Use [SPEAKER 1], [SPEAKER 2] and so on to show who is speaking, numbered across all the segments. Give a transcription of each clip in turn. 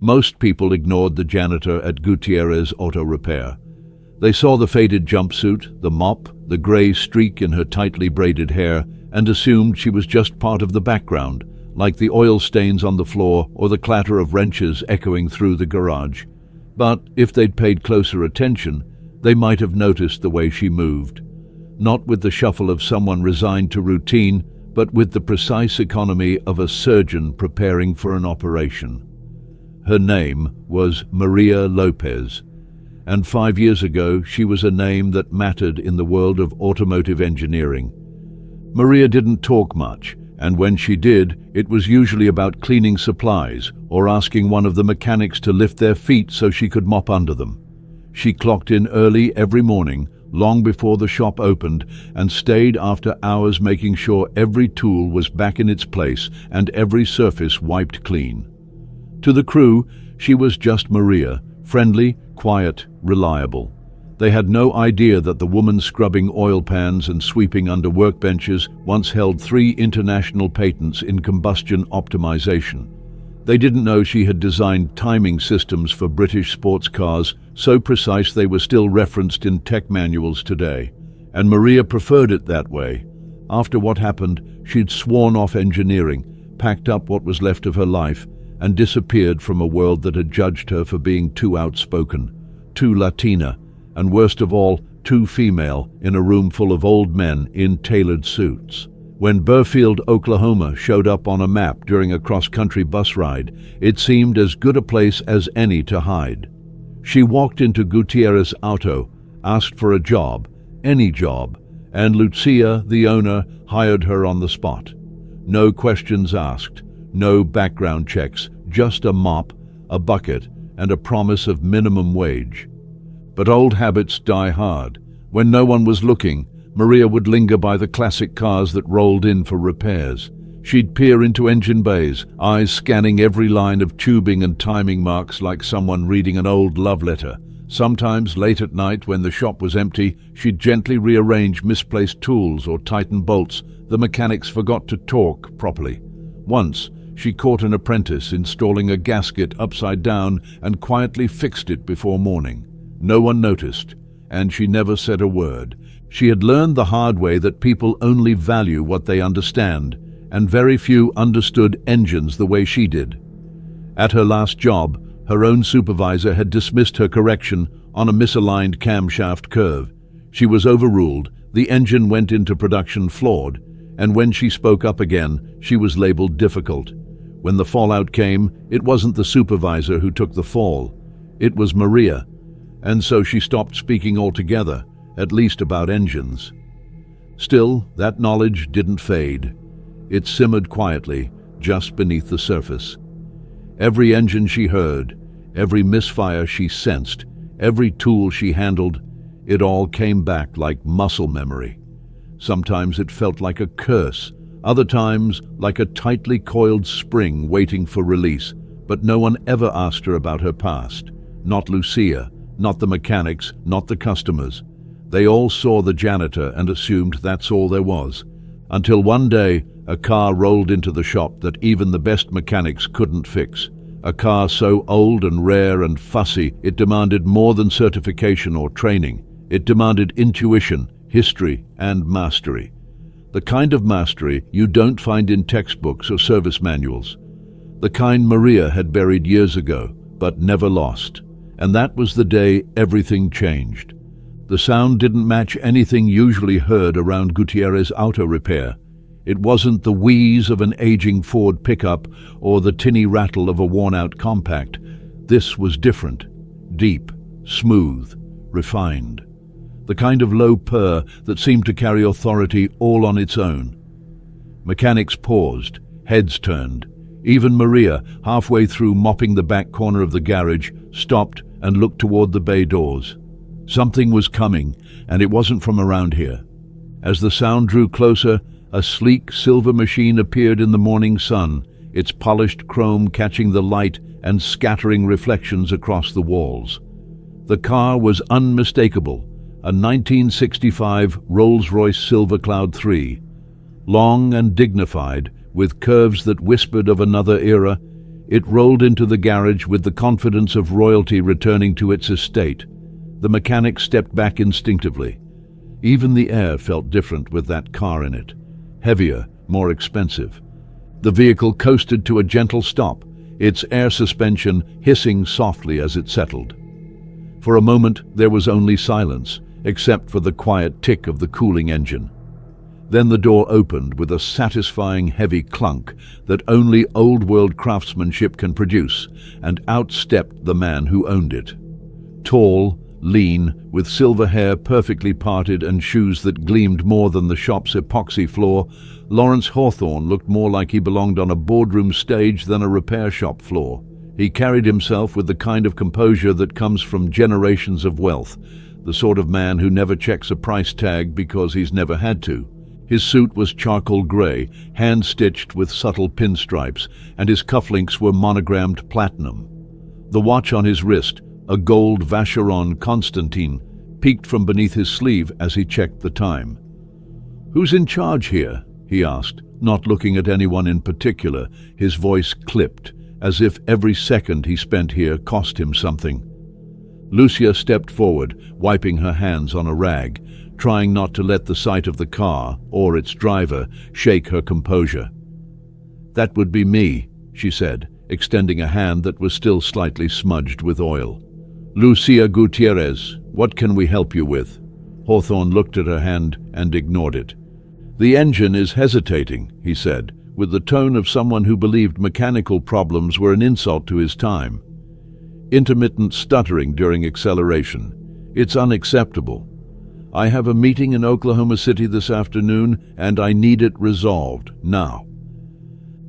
[SPEAKER 1] Most people ignored the janitor at Gutierrez Auto Repair. They saw the faded jumpsuit, the mop, the gray streak in her tightly braided hair, and assumed she was just part of the background, like the oil stains on the floor or the clatter of wrenches echoing through the garage. But if they'd paid closer attention, they might have noticed the way she moved. Not with the shuffle of someone resigned to routine, but with the precise economy of a surgeon preparing for an operation. Her name was Maria Lopez, and 5 years ago she was a name that mattered in the world of automotive engineering. Maria didn't talk much, and when she did, it was usually about cleaning supplies or asking one of the mechanics to lift their feet so she could mop under them. She clocked in early every morning, long before the shop opened, and stayed after hours making sure every tool was back in its place and every surface wiped clean. To the crew, she was just Maria, friendly, quiet, reliable. They had no idea that the woman scrubbing oil pans and sweeping under workbenches once held 3 international patents in combustion optimization. They didn't know she had designed timing systems for British sports cars so precise they were still referenced in tech manuals today. And Maria preferred it that way. After what happened, she'd sworn off engineering, packed up what was left of her life, and disappeared from a world that had judged her for being too outspoken, too Latina, and worst of all, too female in a room full of old men in tailored suits. When Burfield, Oklahoma showed up on a map during a cross-country bus ride, it seemed as good a place as any to hide. She walked into Gutierrez Auto, asked for a job, any job, and Lucia, the owner, hired her on the spot. No questions asked, no background checks, just a mop, a bucket, and a promise of minimum wage. But old habits die hard. When no one was looking, Maria would linger by the classic cars that rolled in for repairs. She'd peer into engine bays, eyes scanning every line of tubing and timing marks like someone reading an old love letter. Sometimes, late at night, when the shop was empty, she'd gently rearrange misplaced tools or tighten bolts the mechanics forgot to torque properly. Once, she caught an apprentice installing a gasket upside down and quietly fixed it before morning. No one noticed, and she never said a word. She had learned the hard way that people only value what they understand, and very few understood engines the way she did. At her last job, her own supervisor had dismissed her correction on a misaligned camshaft curve. She was overruled, the engine went into production flawed, and when she spoke up again, she was labeled difficult. When the fallout came, it wasn't the supervisor who took the fall. It was Maria, and so she stopped speaking altogether, at least about engines. Still, that knowledge didn't fade. It simmered quietly, just beneath the surface. Every engine she heard, every misfire she sensed, every tool she handled, it all came back like muscle memory. Sometimes it felt like a curse, other times like a tightly coiled spring waiting for release, but no one ever asked her about her past. Not Lucia, not the mechanics, not the customers. They all saw the janitor and assumed that's all there was. Until one day, a car rolled into the shop that even the best mechanics couldn't fix. A car so old and rare and fussy, it demanded more than certification or training. It demanded intuition, history, and mastery. The kind of mastery you don't find in textbooks or service manuals. The kind Maria had buried years ago, but never lost. And that was the day everything changed. The sound didn't match anything usually heard around Gutierrez Auto Repair. It wasn't the wheeze of an aging Ford pickup or the tinny rattle of a worn-out compact. This was different, deep, smooth, refined. The kind of low purr that seemed to carry authority all on its own. Mechanics paused, heads turned. Even Maria, halfway through mopping the back corner of the garage, stopped and looked toward the bay doors. Something was coming, and it wasn't from around here. As the sound drew closer, a sleek silver machine appeared in the morning sun, its polished chrome catching the light and scattering reflections across the walls. The car was unmistakable, a 1965 Rolls-Royce Silver Cloud 3. Long and dignified, with curves that whispered of another era, It rolled into the garage with the confidence of royalty returning to its estate. The mechanic stepped back instinctively. Even the air felt different with that car in it. Heavier, more expensive. The vehicle coasted to a gentle stop, its air suspension hissing softly as it settled. For a moment there was only silence, except for the quiet tick of the cooling engine. Then the door opened with a satisfying heavy clunk that only old-world craftsmanship can produce, and out stepped the man who owned it. Tall, lean, with silver hair perfectly parted and shoes that gleamed more than the shop's epoxy floor, Lawrence Hawthorne looked more like he belonged on a boardroom stage than a repair shop floor. He carried himself with the kind of composure that comes from generations of wealth, the sort of man who never checks a price tag because he's never had to. His suit was charcoal gray, hand-stitched with subtle pinstripes, and his cufflinks were monogrammed platinum. The watch on his wrist, a gold Vacheron Constantin, peeked from beneath his sleeve as he checked the time. "Who's in charge here?" he asked, not looking at anyone in particular. His voice clipped, as if every second he spent here cost him something. Lucia stepped forward, wiping her hands on a rag, trying not to let the sight of the car, or its driver, shake her composure. "That would be me," she said, extending a hand that was still slightly smudged with oil. "Lucia Gutierrez, what can we help you with?" Hawthorne looked at her hand and ignored it. "The engine is hesitating," he said, with the tone of someone who believed mechanical problems were an insult to his time. "Intermittent stuttering during acceleration. It's unacceptable. I have a meeting in Oklahoma City this afternoon, and I need it resolved, now."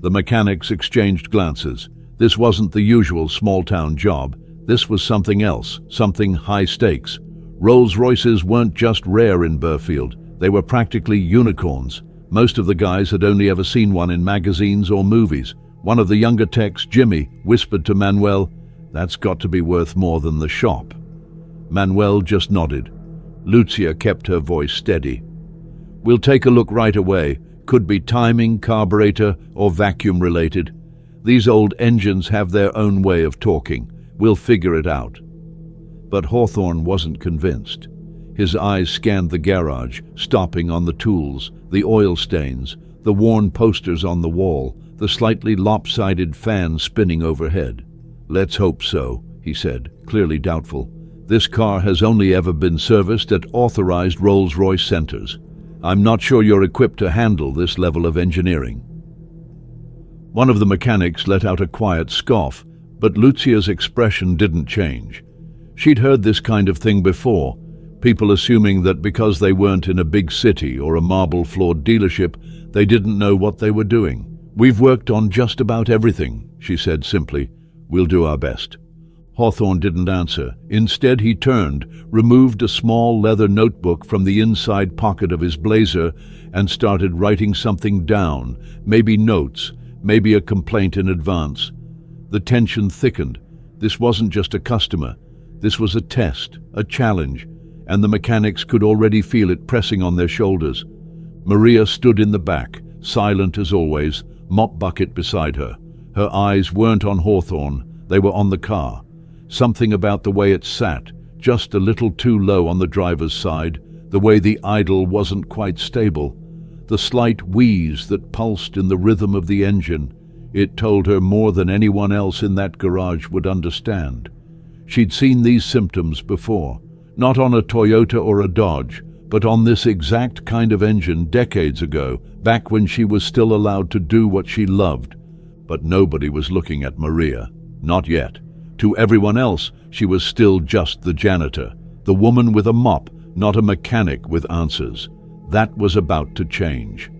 [SPEAKER 1] The mechanics exchanged glances. This wasn't the usual small-town job. This was something else, something high stakes. Rolls-Royces weren't just rare in Burfield. They were practically unicorns. Most of the guys had only ever seen one in magazines or movies. One of the younger techs, Jimmy, whispered to Manuel, "That's got to be worth more than the shop." Manuel just nodded. Lucia kept her voice steady. "We'll take a look right away. Could be timing, carburetor, or vacuum-related. These old engines have their own way of talking. We'll figure it out." But Hawthorne wasn't convinced. His eyes scanned the garage, stopping on the tools, the oil stains, the worn posters on the wall, the slightly lopsided fan spinning overhead. "Let's hope so," he said, clearly doubtful. "This car has only ever been serviced at authorized Rolls-Royce centers. I'm not sure you're equipped to handle this level of engineering." One of the mechanics let out a quiet scoff, but Lucia's expression didn't change. She'd heard this kind of thing before, people assuming that because they weren't in a big city or a marble-floored dealership, they didn't know what they were doing. "We've worked on just about everything," she said simply. "We'll do our best." Hawthorne didn't answer. Instead, he turned, removed a small leather notebook from the inside pocket of his blazer, and started writing something down, maybe notes, maybe a complaint in advance. The tension thickened. This wasn't just a customer. This was a test, a challenge, and the mechanics could already feel it pressing on their shoulders. Maria stood in the back, silent as always, mop bucket beside her. Her eyes weren't on Hawthorne, they were on the car. Something about the way it sat, just a little too low on the driver's side, the way the idle wasn't quite stable, the slight wheeze that pulsed in the rhythm of the engine. It told her more than anyone else in that garage would understand. She'd seen these symptoms before, not on a Toyota or a Dodge, but on this exact kind of engine decades ago, back when she was still allowed to do what she loved. But nobody was looking at Maria, not yet. To everyone else, she was still just the janitor, the woman with a mop, not a mechanic with answers. That was about to change.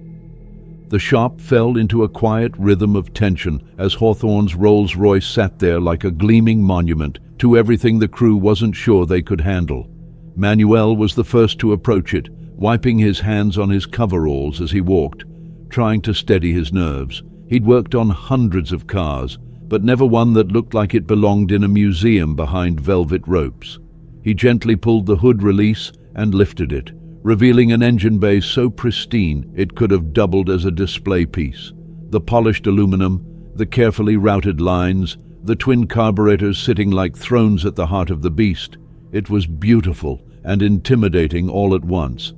[SPEAKER 1] The shop fell into a quiet rhythm of tension as Hawthorne's Rolls-Royce sat there like a gleaming monument to everything the crew wasn't sure they could handle. Manuel was the first to approach it, wiping his hands on his coveralls as he walked, trying to steady his nerves. He'd worked on hundreds of cars, but never one that looked like it belonged in a museum behind velvet ropes. He gently pulled the hood release and lifted it, revealing an engine bay so pristine it could have doubled as a display piece. The polished aluminum, the carefully routed lines, the twin carburetors sitting like thrones at the heart of the beast. It was beautiful and intimidating all at once.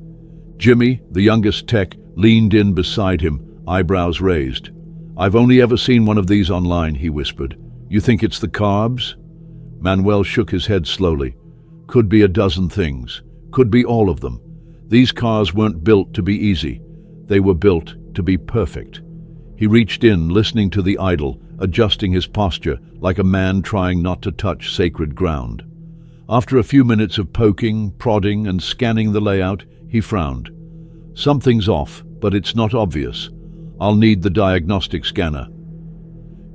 [SPEAKER 1] Jimmy, the youngest tech, leaned in beside him, eyebrows raised. "I've only ever seen one of these online," he whispered. "You think it's the carbs?" Manuel shook his head slowly. "Could be a dozen things. Could be all of them. These cars weren't built to be easy. They were built to be perfect." He reached in, listening to the idle, adjusting his posture like a man trying not to touch sacred ground. After a few minutes of poking, prodding, and scanning the layout, he frowned. "Something's off, but it's not obvious. I'll need the diagnostic scanner."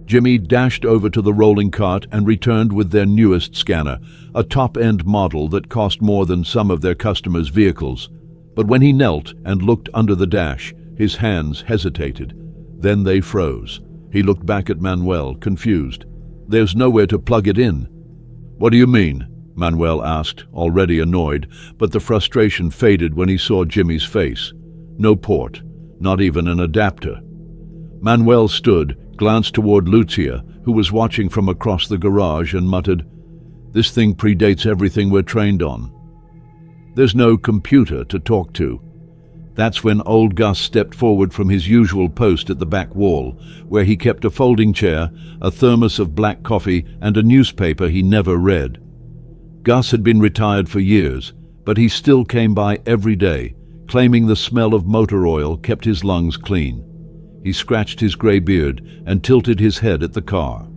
[SPEAKER 1] Jimmy dashed over to the rolling cart and returned with their newest scanner, a top-end model that cost more than some of their customers' vehicles. But when he knelt and looked under the dash, his hands hesitated. Then they froze. He looked back at Manuel, confused. "There's nowhere to plug it in." "What do you mean?" Manuel asked, already annoyed, but the frustration faded when he saw Jimmy's face. No port, not even an adapter. Manuel stood, glanced toward Lucia, who was watching from across the garage, and muttered, "This thing predates everything we're trained on. There's no computer to talk to." That's when old Gus stepped forward from his usual post at the back wall, where he kept a folding chair, a thermos of black coffee, and a newspaper he never read. Gus had been retired for years, but he still came by every day, claiming the smell of motor oil kept his lungs clean. He scratched his grey beard and tilted his head at the car.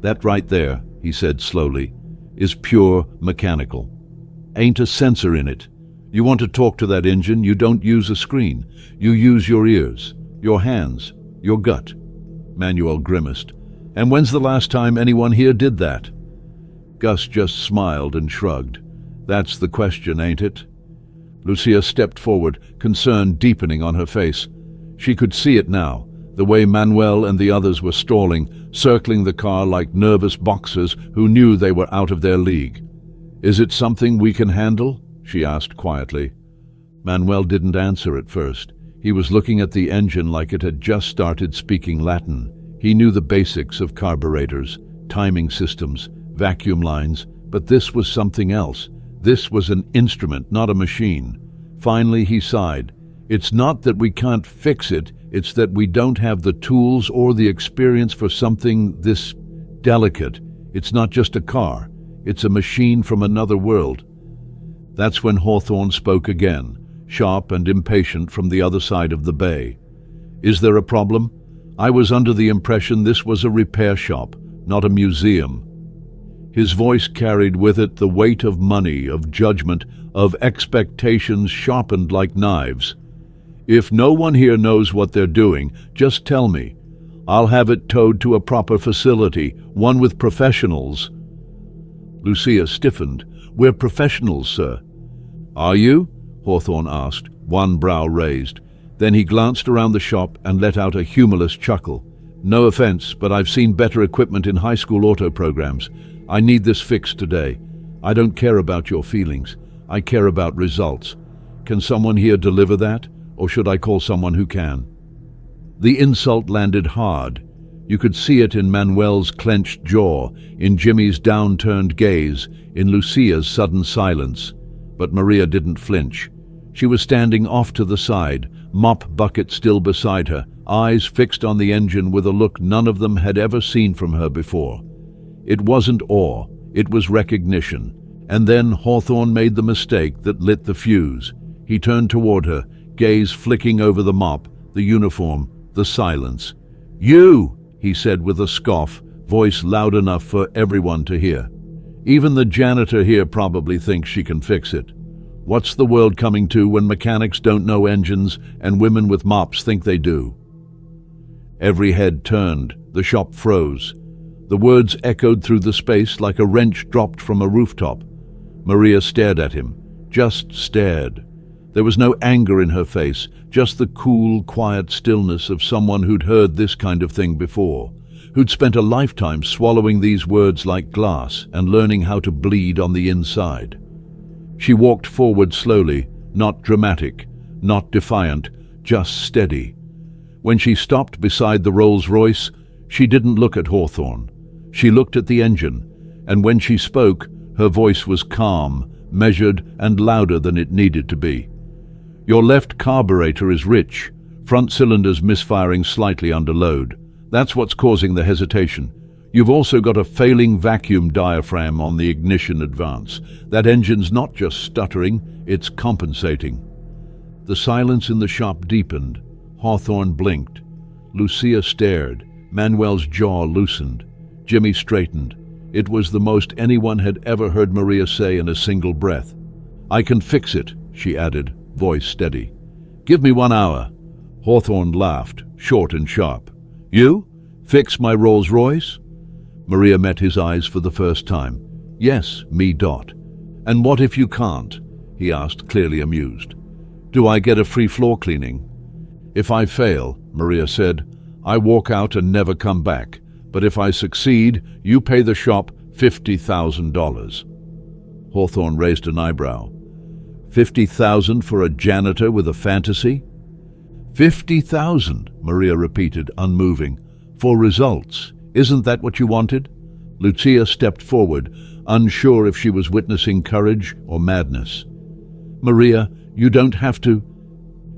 [SPEAKER 1] "That right there," he said slowly, "is pure mechanical. Ain't a sensor in it. You want to talk to that engine, you don't use a screen. You use your ears, your hands, your gut." Manuel grimaced. "And when's the last time anyone here did that?" Gus just smiled and shrugged. "That's the question, ain't it?" Lucia stepped forward, concern deepening on her face. She could see it now, the way Manuel and the others were stalling, circling the car like nervous boxers who knew they were out of their league. "Is it something we can handle?" she asked quietly. Manuel didn't answer at first. He was looking at the engine like it had just started speaking Latin. He knew the basics of carburetors, timing systems, vacuum lines, but this was something else. This was an instrument, not a machine. Finally, he sighed. "It's not that we can't fix it, it's that we don't have the tools or the experience for something this delicate. It's not just a car, it's a machine from another world." That's when Hawthorne spoke again, sharp and impatient from the other side of the bay. "Is there a problem? I was under the impression this was a repair shop, not a museum." His voice carried with it the weight of money, of judgment, of expectations sharpened like knives. "If no one here knows what they're doing, just tell me. I'll have it towed to a proper facility, one with professionals." Lucia stiffened. "We're professionals, sir." "Are you?" Hawthorne asked, one brow raised. Then he glanced around the shop and let out a humorless chuckle. "No offense, but I've seen better equipment in high school auto programs. I need this fixed today. I don't care about your feelings. I care about results. Can someone here deliver that, or should I call someone who can?" The insult landed hard. You could see it in Manuel's clenched jaw, in Jimmy's downturned gaze, in Lucia's sudden silence. But Maria didn't flinch. She was standing off to the side, mop bucket still beside her, eyes fixed on the engine with a look none of them had ever seen from her before. It wasn't awe, it was recognition. And then Hawthorne made the mistake that lit the fuse. He turned toward her, gaze flicking over the mop, the uniform, the silence. "You!" he said with a scoff, voice loud enough for everyone to hear. "Even the janitor here probably thinks she can fix it. What's the world coming to when mechanics don't know engines and women with mops think they do?" Every head turned, the shop froze. The words echoed through the space like a wrench dropped from a rooftop. Maria stared at him, just stared. There was no anger in her face, just the cool, quiet stillness of someone who'd heard this kind of thing before, who'd spent a lifetime swallowing these words like glass and learning how to bleed on the inside. She walked forward slowly, not dramatic, not defiant, just steady. When she stopped beside the Rolls-Royce, She didn't look at Hawthorne. She looked at the engine, and when she spoke, her voice was calm, measured, and louder than it needed to be. "Your left carburetor is rich. Front cylinder's misfiring slightly under load. That's what's causing the hesitation. You've also got a failing vacuum diaphragm on the ignition advance. That engine's not just stuttering, it's compensating." The silence in the shop deepened. Hawthorne blinked. Lucia stared. Manuel's jaw loosened. Jimmy straightened. It was the most anyone had ever heard Maria say in a single breath. "I can fix it," she added, voice steady. "Give me 1 hour." Hawthorne laughed, short and sharp. "You? Fix my Rolls-Royce?" Maria met his eyes for the first time. "Yes, me dot." "And what if you can't?" he asked, clearly amused. "Do I get a free floor cleaning?" "If I fail," Maria said, "I walk out and never come back. But if I succeed, you pay the shop $50,000. Hawthorne raised an eyebrow. $50,000 for a janitor with a fantasy? $50,000, Maria repeated, unmoving. For results. Isn't that what you wanted? Lucia stepped forward, unsure if she was witnessing courage or madness. "Maria, you don't have to—"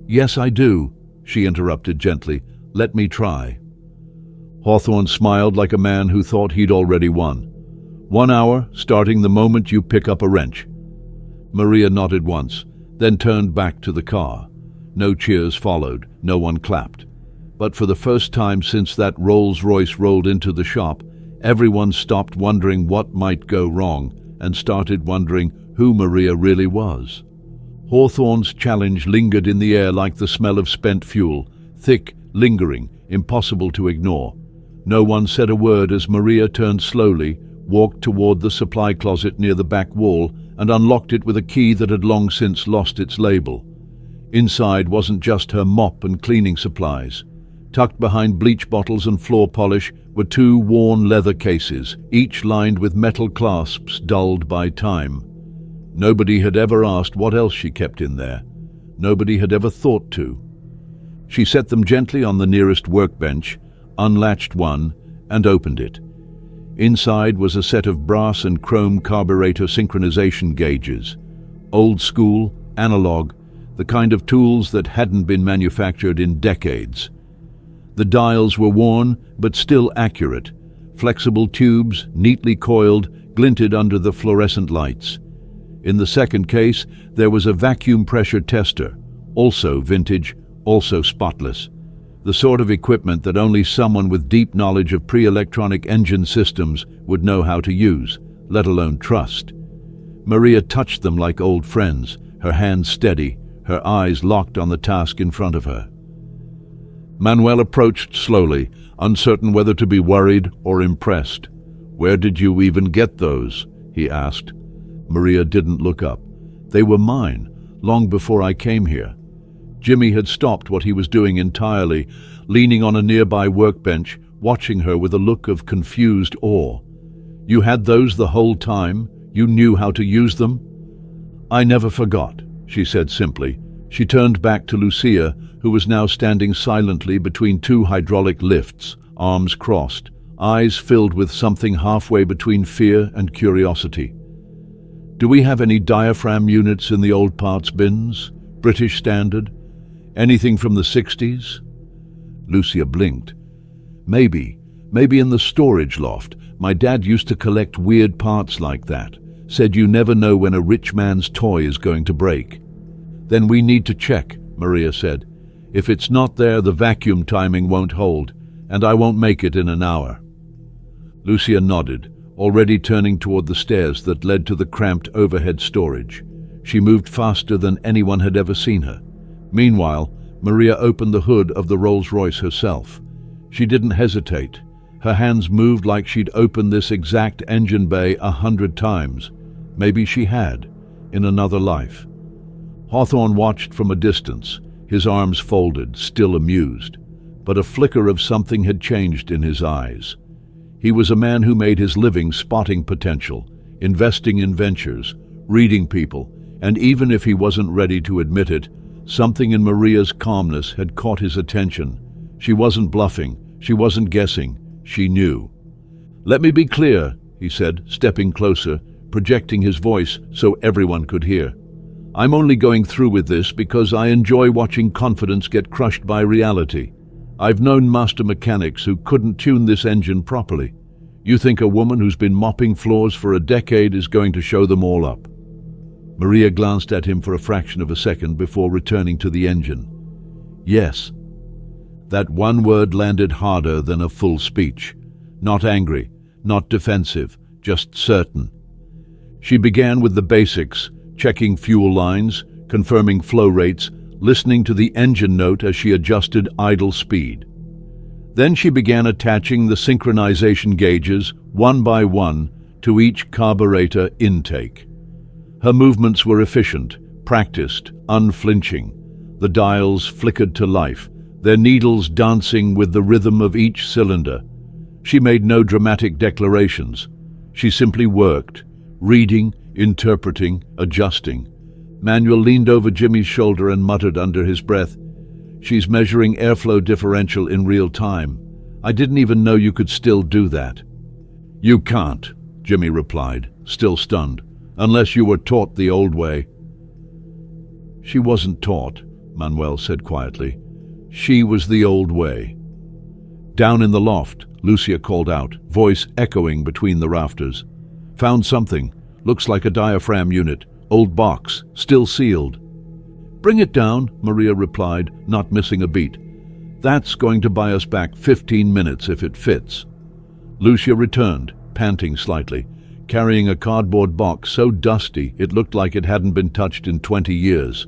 [SPEAKER 1] "Yes, I do," she interrupted gently. "Let me try." Hawthorne smiled like a man who thought he'd already won. 1 hour, starting the moment you pick up a wrench. Maria nodded once, then turned back to the car. No cheers followed, no one clapped. But for the first time since that Rolls-Royce rolled into the shop, everyone stopped wondering what might go wrong and started wondering who Maria really was. Hawthorne's challenge lingered in the air like the smell of spent fuel, thick, lingering, impossible to ignore. No one said a word as Maria turned slowly, walked toward the supply closet near the back wall, and unlocked it with a key that had long since lost its label. Inside wasn't just her mop and cleaning supplies. Tucked behind bleach bottles and floor polish were 2 worn leather cases, each lined with metal clasps dulled by time. Nobody had ever asked what else she kept in there. Nobody had ever thought to. She set them gently on the nearest workbench, unlatched one, and opened it. Inside was a set of brass and chrome carburetor synchronization gauges. Old school, analog, the kind of tools that hadn't been manufactured in decades. The dials were worn, but still accurate. Flexible tubes, neatly coiled, glinted under the fluorescent lights. In the second case, there was a vacuum pressure tester, also vintage, also spotless. The sort of equipment that only someone with deep knowledge of pre-electronic engine systems would know how to use, let alone trust. Maria touched them like old friends, her hands steady, her eyes locked on the task in front of her. Manuel approached slowly, uncertain whether to be worried or impressed. "Where did you even get those?" he asked. Maria didn't look up. "They were mine, long before I came here." Jimmy had stopped what he was doing entirely, leaning on a nearby workbench, watching her with a look of confused awe. "You had those the whole time? You knew how to use them?" "I never forgot," she said simply. She turned back to Lucia, who was now standing silently between 2 hydraulic lifts, arms crossed, eyes filled with something halfway between fear and curiosity. "Do we have any diaphragm units in the old parts bins? British standard? Anything from the 60s? Lucia blinked. Maybe in the storage loft. My dad used to collect weird parts like that. Said you never know when a rich man's toy is going to break. "Then we need to check," Maria said. "If it's not there, the vacuum timing won't hold, and I won't make it in an hour." Lucia nodded, already turning toward the stairs that led to the cramped overhead storage. She moved faster than anyone had ever seen her. Meanwhile, Maria opened the hood of the Rolls-Royce herself. She didn't hesitate. Her hands moved like she'd opened this exact engine bay 100 times. Maybe she had, in another life. Hawthorne watched from a distance, his arms folded, still amused. But a flicker of something had changed in his eyes. He was a man who made his living spotting potential, investing in ventures, reading people, and even if he wasn't ready to admit it, something in Maria's calmness had caught his attention. She wasn't bluffing, she wasn't guessing. She knew. "Let me be clear," he said, stepping closer, projecting his voice so everyone could hear. "I'm only going through with this because I enjoy watching confidence get crushed by reality. I've known master mechanics who couldn't tune this engine properly. You think a woman who's been mopping floors for a decade is going to show them all up?" Maria glanced at him for a fraction of a second before returning to the engine. "Yes." That one word landed harder than a full speech. Not angry, not defensive, just certain. She began with the basics, checking fuel lines, confirming flow rates, listening to the engine note as she adjusted idle speed. Then she began attaching the synchronization gauges, one by one, to each carburetor intake. Her movements were efficient, practiced, unflinching. The dials flickered to life, their needles dancing with the rhythm of each cylinder. She made no dramatic declarations. She simply worked, reading, interpreting, adjusting. Manuel leaned over Jimmy's shoulder and muttered under his breath, "She's measuring airflow differential in real time. I didn't even know you could still do that." "You can't," Jimmy replied, still stunned, "unless you were taught the old way." "She wasn't taught," Manuel said quietly. "She was the old way." Down in the loft, Lucia called out, voice echoing between the rafters. "Found something. Looks like a diaphragm unit. Old box, still sealed." "Bring it down," Maria replied, not missing a beat. "That's going to buy us back 15 minutes if it fits." Lucia returned, panting slightly, carrying a cardboard box so dusty it looked like it hadn't been touched in 20 years.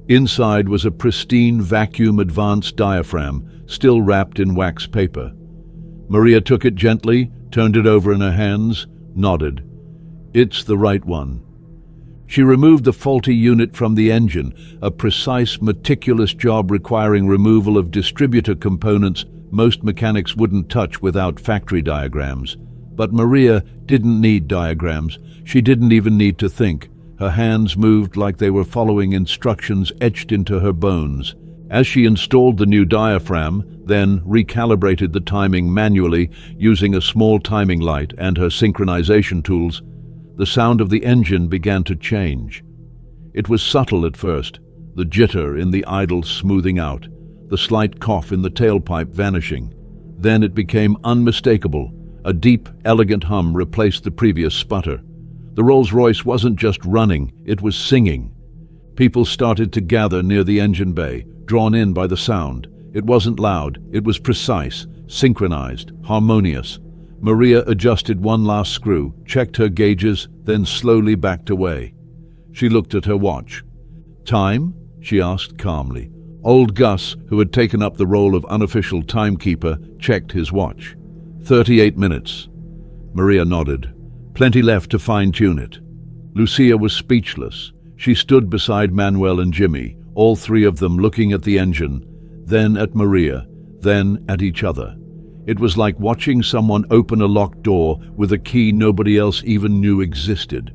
[SPEAKER 1] Inside was a pristine vacuum-advanced diaphragm, still wrapped in wax paper. Maria took it gently, turned it over in her hands, nodded. "It's the right one." She removed the faulty unit from the engine, a precise, meticulous job requiring removal of distributor components most mechanics wouldn't touch without factory diagrams. But Maria didn't need diagrams. She didn't even need to think. Her hands moved like they were following instructions etched into her bones. As she installed the new diaphragm, then recalibrated the timing manually using a small timing light and her synchronization tools, the sound of the engine began to change. It was subtle at first, the jitter in the idle smoothing out, the slight cough in the tailpipe vanishing. Then it became unmistakable. A deep, elegant hum replaced the previous sputter. The Rolls-Royce wasn't just running, it was singing. People started to gather near the engine bay, drawn in by the sound. It wasn't loud, it was precise, synchronized, harmonious. Maria adjusted one last screw, checked her gauges, then slowly backed away. She looked at her watch. "Time?" she asked calmly. Old Gus, who had taken up the role of unofficial timekeeper, checked his watch. 38 minutes. Maria nodded. Plenty left to fine-tune it. Lucia was speechless. She stood beside Manuel and Jimmy, all three of them looking at the engine, then at Maria, then at each other. It was like watching someone open a locked door with a key nobody else even knew existed.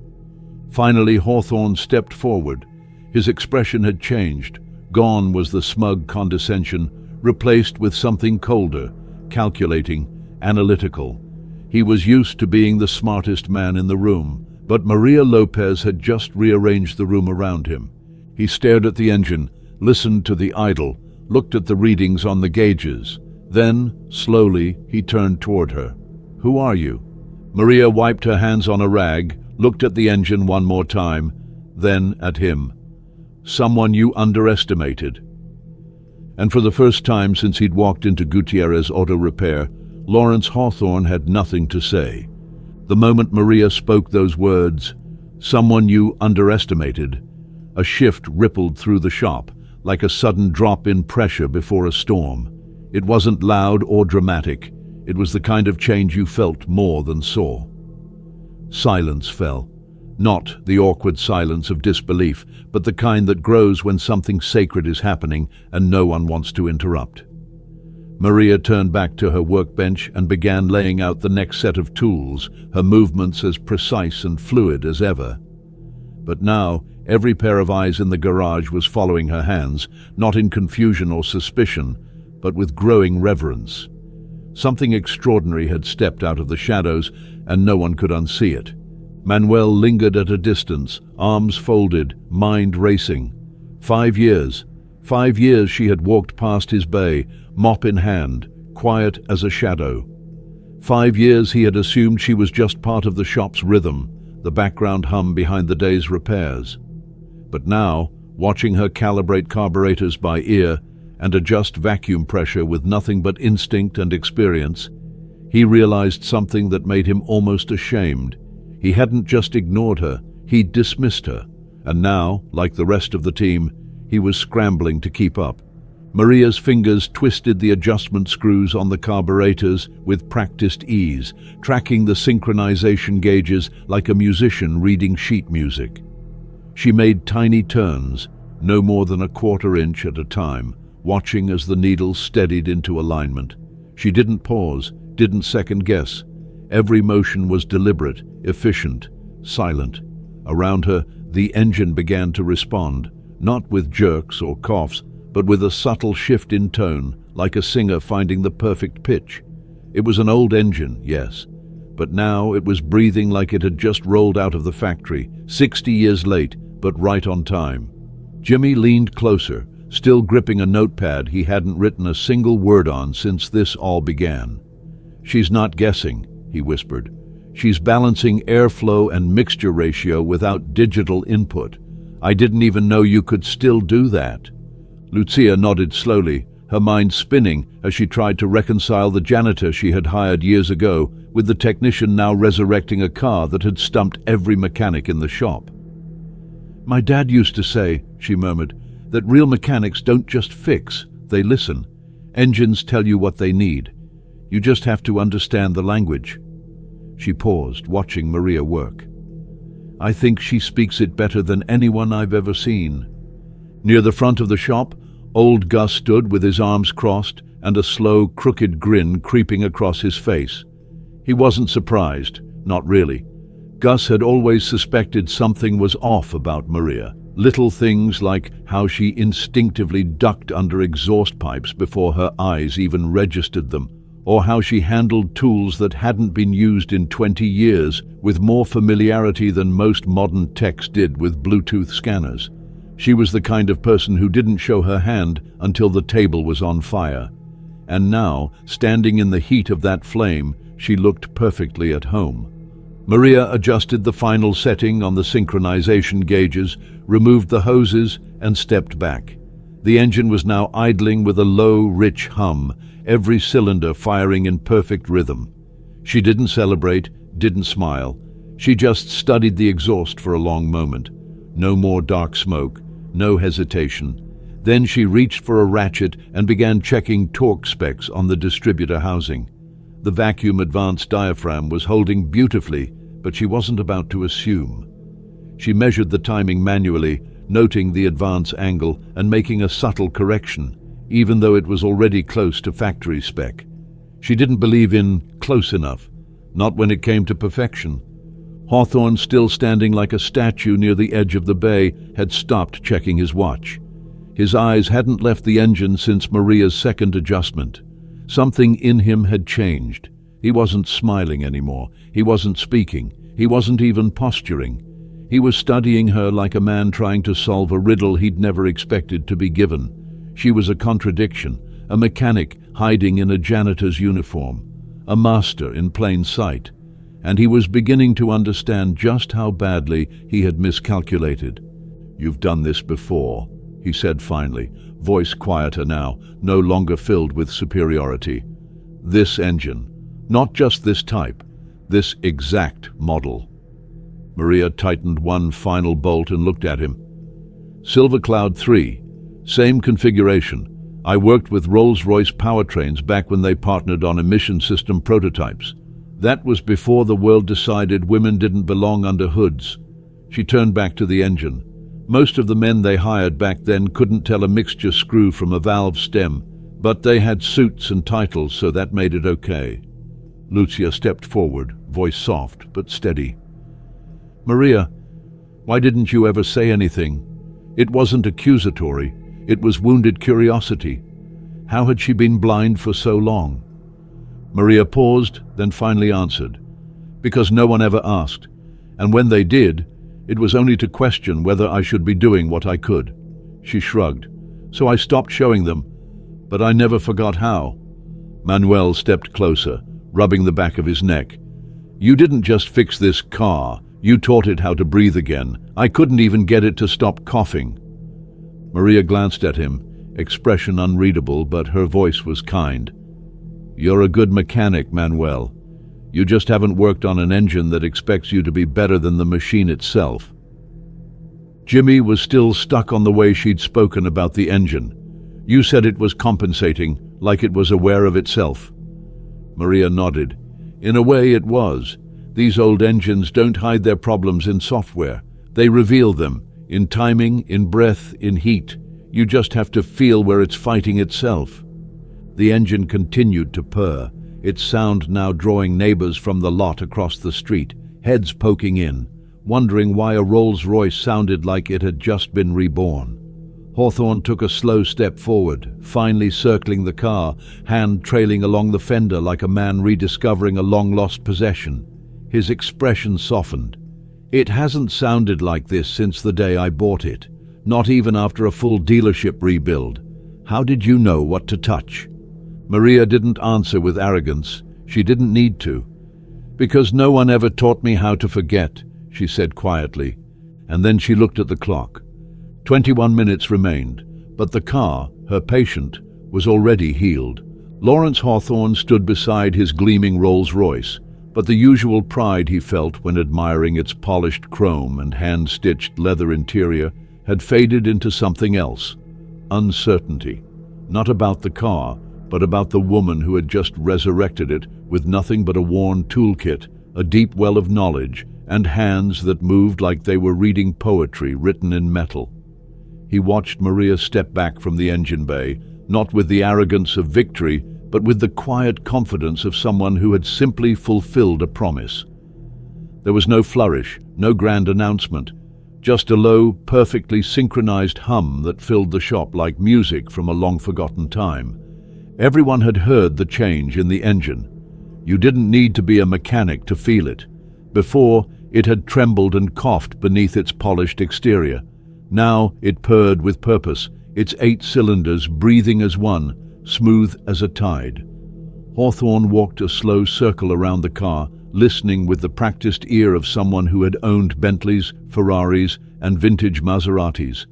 [SPEAKER 1] Finally, Hawthorne stepped forward. His expression had changed. Gone was the smug condescension, replaced with something colder, calculating, analytical. He was used to being the smartest man in the room, but Maria Lopez had just rearranged the room around him. He stared at the engine, listened to the idle, looked at the readings on the gauges. Then, slowly, he turned toward her. "Who are you?" Maria wiped her hands on a rag, looked at the engine one more time, then at him. "Someone you underestimated." And for the first time since he'd walked into Gutierrez Auto Repair, Lawrence Hawthorne had nothing to say. The moment Maria spoke those words, "someone you underestimated," a shift rippled through the shop, like a sudden drop in pressure before a storm. It wasn't loud or dramatic. It was the kind of change you felt more than saw. Silence fell. Not the awkward silence of disbelief, but the kind that grows when something sacred is happening and no one wants to interrupt. Maria turned back to her workbench and began laying out the next set of tools, her movements as precise and fluid as ever. But now, every pair of eyes in the garage was following her hands, not in confusion or suspicion, but with growing reverence. Something extraordinary had stepped out of the shadows, and no one could unsee it. Manuel lingered at a distance, arms folded, mind racing. 5 years. 5 years she had walked past his bay, mop in hand, quiet as a shadow. 5 years he had assumed she was just part of the shop's rhythm, the background hum behind the day's repairs. But now, watching her calibrate carburetors by ear and adjust vacuum pressure with nothing but instinct and experience, he realized something that made him almost ashamed. He hadn't just ignored her, he'd dismissed her, and now, like the rest of the team, he was scrambling to keep up. Maria's fingers twisted the adjustment screws on the carburetors with practiced ease, tracking the synchronization gauges like a musician reading sheet music. She made tiny turns, no more than a quarter inch at a time, watching as the needles steadied into alignment. She didn't pause, didn't second-guess. Every motion was deliberate, efficient, silent. Around her, the engine began to respond, not with jerks or coughs, but with a subtle shift in tone, like a singer finding the perfect pitch. It was an old engine, yes, but now it was breathing like it had just rolled out of the factory, 60 years late, but right on time. Jimmy leaned closer, still gripping a notepad he hadn't written a single word on since this all began. "She's not guessing," he whispered. "She's balancing airflow and mixture ratio without digital input. I didn't even know you could still do that." Lucia nodded slowly, her mind spinning as she tried to reconcile the janitor she had hired years ago with the technician now resurrecting a car that had stumped every mechanic in the shop. "My dad used to say," she murmured, "that real mechanics don't just fix, they listen. Engines tell you what they need. You just have to understand the language." She paused, watching Maria work. "I think she speaks it better than anyone I've ever seen." Near the front of the shop, old Gus stood with his arms crossed and a slow, crooked grin creeping across his face. He wasn't surprised, not really. Gus had always suspected something was off about Maria. Little things like how she instinctively ducked under exhaust pipes before her eyes even registered them, or how she handled tools that hadn't been used in 20 years with more familiarity than most modern techs did with Bluetooth scanners. She was the kind of person who didn't show her hand until the table was on fire. And now, standing in the heat of that flame, she looked perfectly at home. Maria adjusted the final setting on the synchronization gauges, removed the hoses, and stepped back. The engine was now idling with a low, rich hum, every cylinder firing in perfect rhythm. She didn't celebrate, didn't smile. She just studied the exhaust for a long moment. No more dark smoke, no hesitation. Then she reached for a ratchet and began checking torque specs on the distributor housing. The vacuum advanced diaphragm was holding beautifully, but she wasn't about to assume. She measured the timing manually, noting the advance angle and making a subtle correction, even though it was already close to factory spec. She didn't believe in close enough, not when it came to perfection. Hawthorne, still standing like a statue near the edge of the bay, had stopped checking his watch. His eyes hadn't left the engine since Maria's second adjustment. Something in him had changed. He wasn't smiling anymore. He wasn't speaking. He wasn't even posturing. He was studying her like a man trying to solve a riddle he'd never expected to be given. She was a contradiction, a mechanic hiding in a janitor's uniform, a master in plain sight. And he was beginning to understand just how badly he had miscalculated. "You've done this before," he said finally, voice quieter now, no longer filled with superiority. "This engine, not just this type, this exact model." Maria tightened one final bolt and looked at him. "Silver Cloud 3, same configuration. I worked with Rolls-Royce powertrains back when they partnered on emission system prototypes. That was before the world decided women didn't belong under hoods." She turned back to the engine. Most of the men they hired back then couldn't tell a mixture screw from a valve stem, but they had suits and titles, so that made it okay. Lucia stepped forward, voice soft but steady. "Maria, why didn't you ever say anything?" It wasn't accusatory, it was wounded curiosity. How had she been blind for so long? Maria paused, then finally answered. Because no one ever asked, and when they did, it was only to question whether I should be doing what I could. She shrugged. So I stopped showing them, but I never forgot how. Manuel stepped closer, rubbing the back of his neck. You didn't just fix this car, you taught it how to breathe again. I couldn't even get it to stop coughing. Maria glanced at him, expression unreadable, but her voice was kind. You're a good mechanic, Manuel. You just haven't worked on an engine that expects you to be better than the machine itself. Jimmy was still stuck on the way she'd spoken about the engine. You said it was compensating, like it was aware of itself. Maria nodded. In a way it was. These old engines don't hide their problems in software. They reveal them, in timing, in breath, in heat. You just have to feel where it's fighting itself. The engine continued to purr, its sound now drawing neighbors from the lot across the street, heads poking in, wondering why a Rolls-Royce sounded like it had just been reborn. Hawthorne took a slow step forward, finally circling the car, hand trailing along the fender like a man rediscovering a long-lost possession. His expression softened. It hasn't sounded like this since the day I bought it, not even after a full dealership rebuild. How did you know what to touch? Maria didn't answer with arrogance. She didn't need to. Because no one ever taught me how to forget, she said quietly, and then she looked at the clock. 21 minutes remained, but the car, her patient, was already healed. Lawrence Hawthorne stood beside his gleaming Rolls-Royce, but the usual pride he felt when admiring its polished chrome and hand-stitched leather interior had faded into something else. Uncertainty. Not about the car, but about the woman who had just resurrected it with nothing but a worn toolkit, a deep well of knowledge, and hands that moved like they were reading poetry written in metal. He watched Maria step back from the engine bay, not with the arrogance of victory, but with the quiet confidence of someone who had simply fulfilled a promise. There was no flourish, no grand announcement, just a low, perfectly synchronized hum that filled the shop like music from a long-forgotten time. Everyone had heard the change in the engine. You didn't need to be a mechanic to feel it. Before, it had trembled and coughed beneath its polished exterior. Now it purred with purpose, its 8 cylinders breathing as one, smooth as a tide. Hawthorne walked a slow circle around the car, listening with the practiced ear of someone who had owned Bentleys, Ferraris, and vintage Maseratis.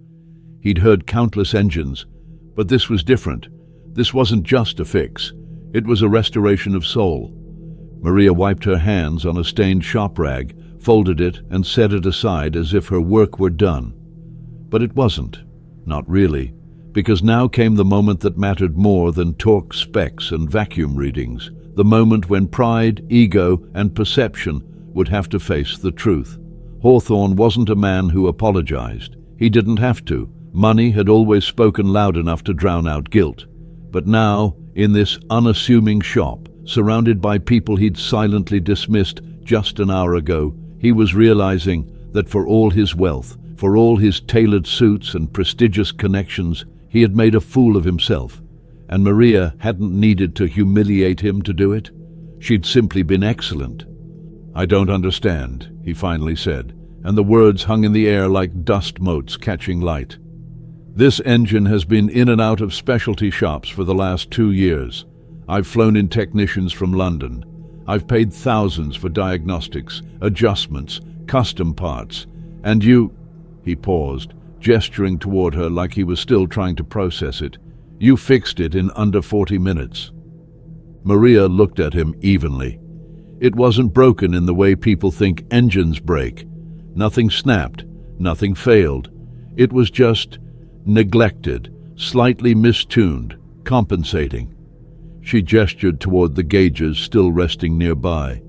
[SPEAKER 1] He'd heard countless engines, but this was different. This wasn't just a fix. It was a restoration of soul. Maria wiped her hands on a stained shop rag, folded it, and set it aside as if her work were done. But it wasn't. Not really. Because now came the moment that mattered more than torque specs and vacuum readings. The moment when pride, ego, and perception would have to face the truth. Hawthorne wasn't a man who apologized. He didn't have to. Money had always spoken loud enough to drown out guilt. But now, in this unassuming shop, surrounded by people he'd silently dismissed just an hour ago, he was realizing that for all his wealth, for all his tailored suits and prestigious connections, he had made a fool of himself. And Maria hadn't needed to humiliate him to do it. She'd simply been excellent. I don't understand, he finally said, and the words hung in the air like dust motes catching light. This engine has been in and out of specialty shops for the last 2 years. I've flown in technicians from London. I've paid thousands for diagnostics, adjustments, custom parts. And you... He paused, gesturing toward her like he was still trying to process it. You fixed it in under 40 minutes. Maria looked at him evenly. It wasn't broken in the way people think engines break. Nothing snapped, nothing failed. It was just neglected, slightly mistuned, compensating. She gestured toward the gauges still resting nearby.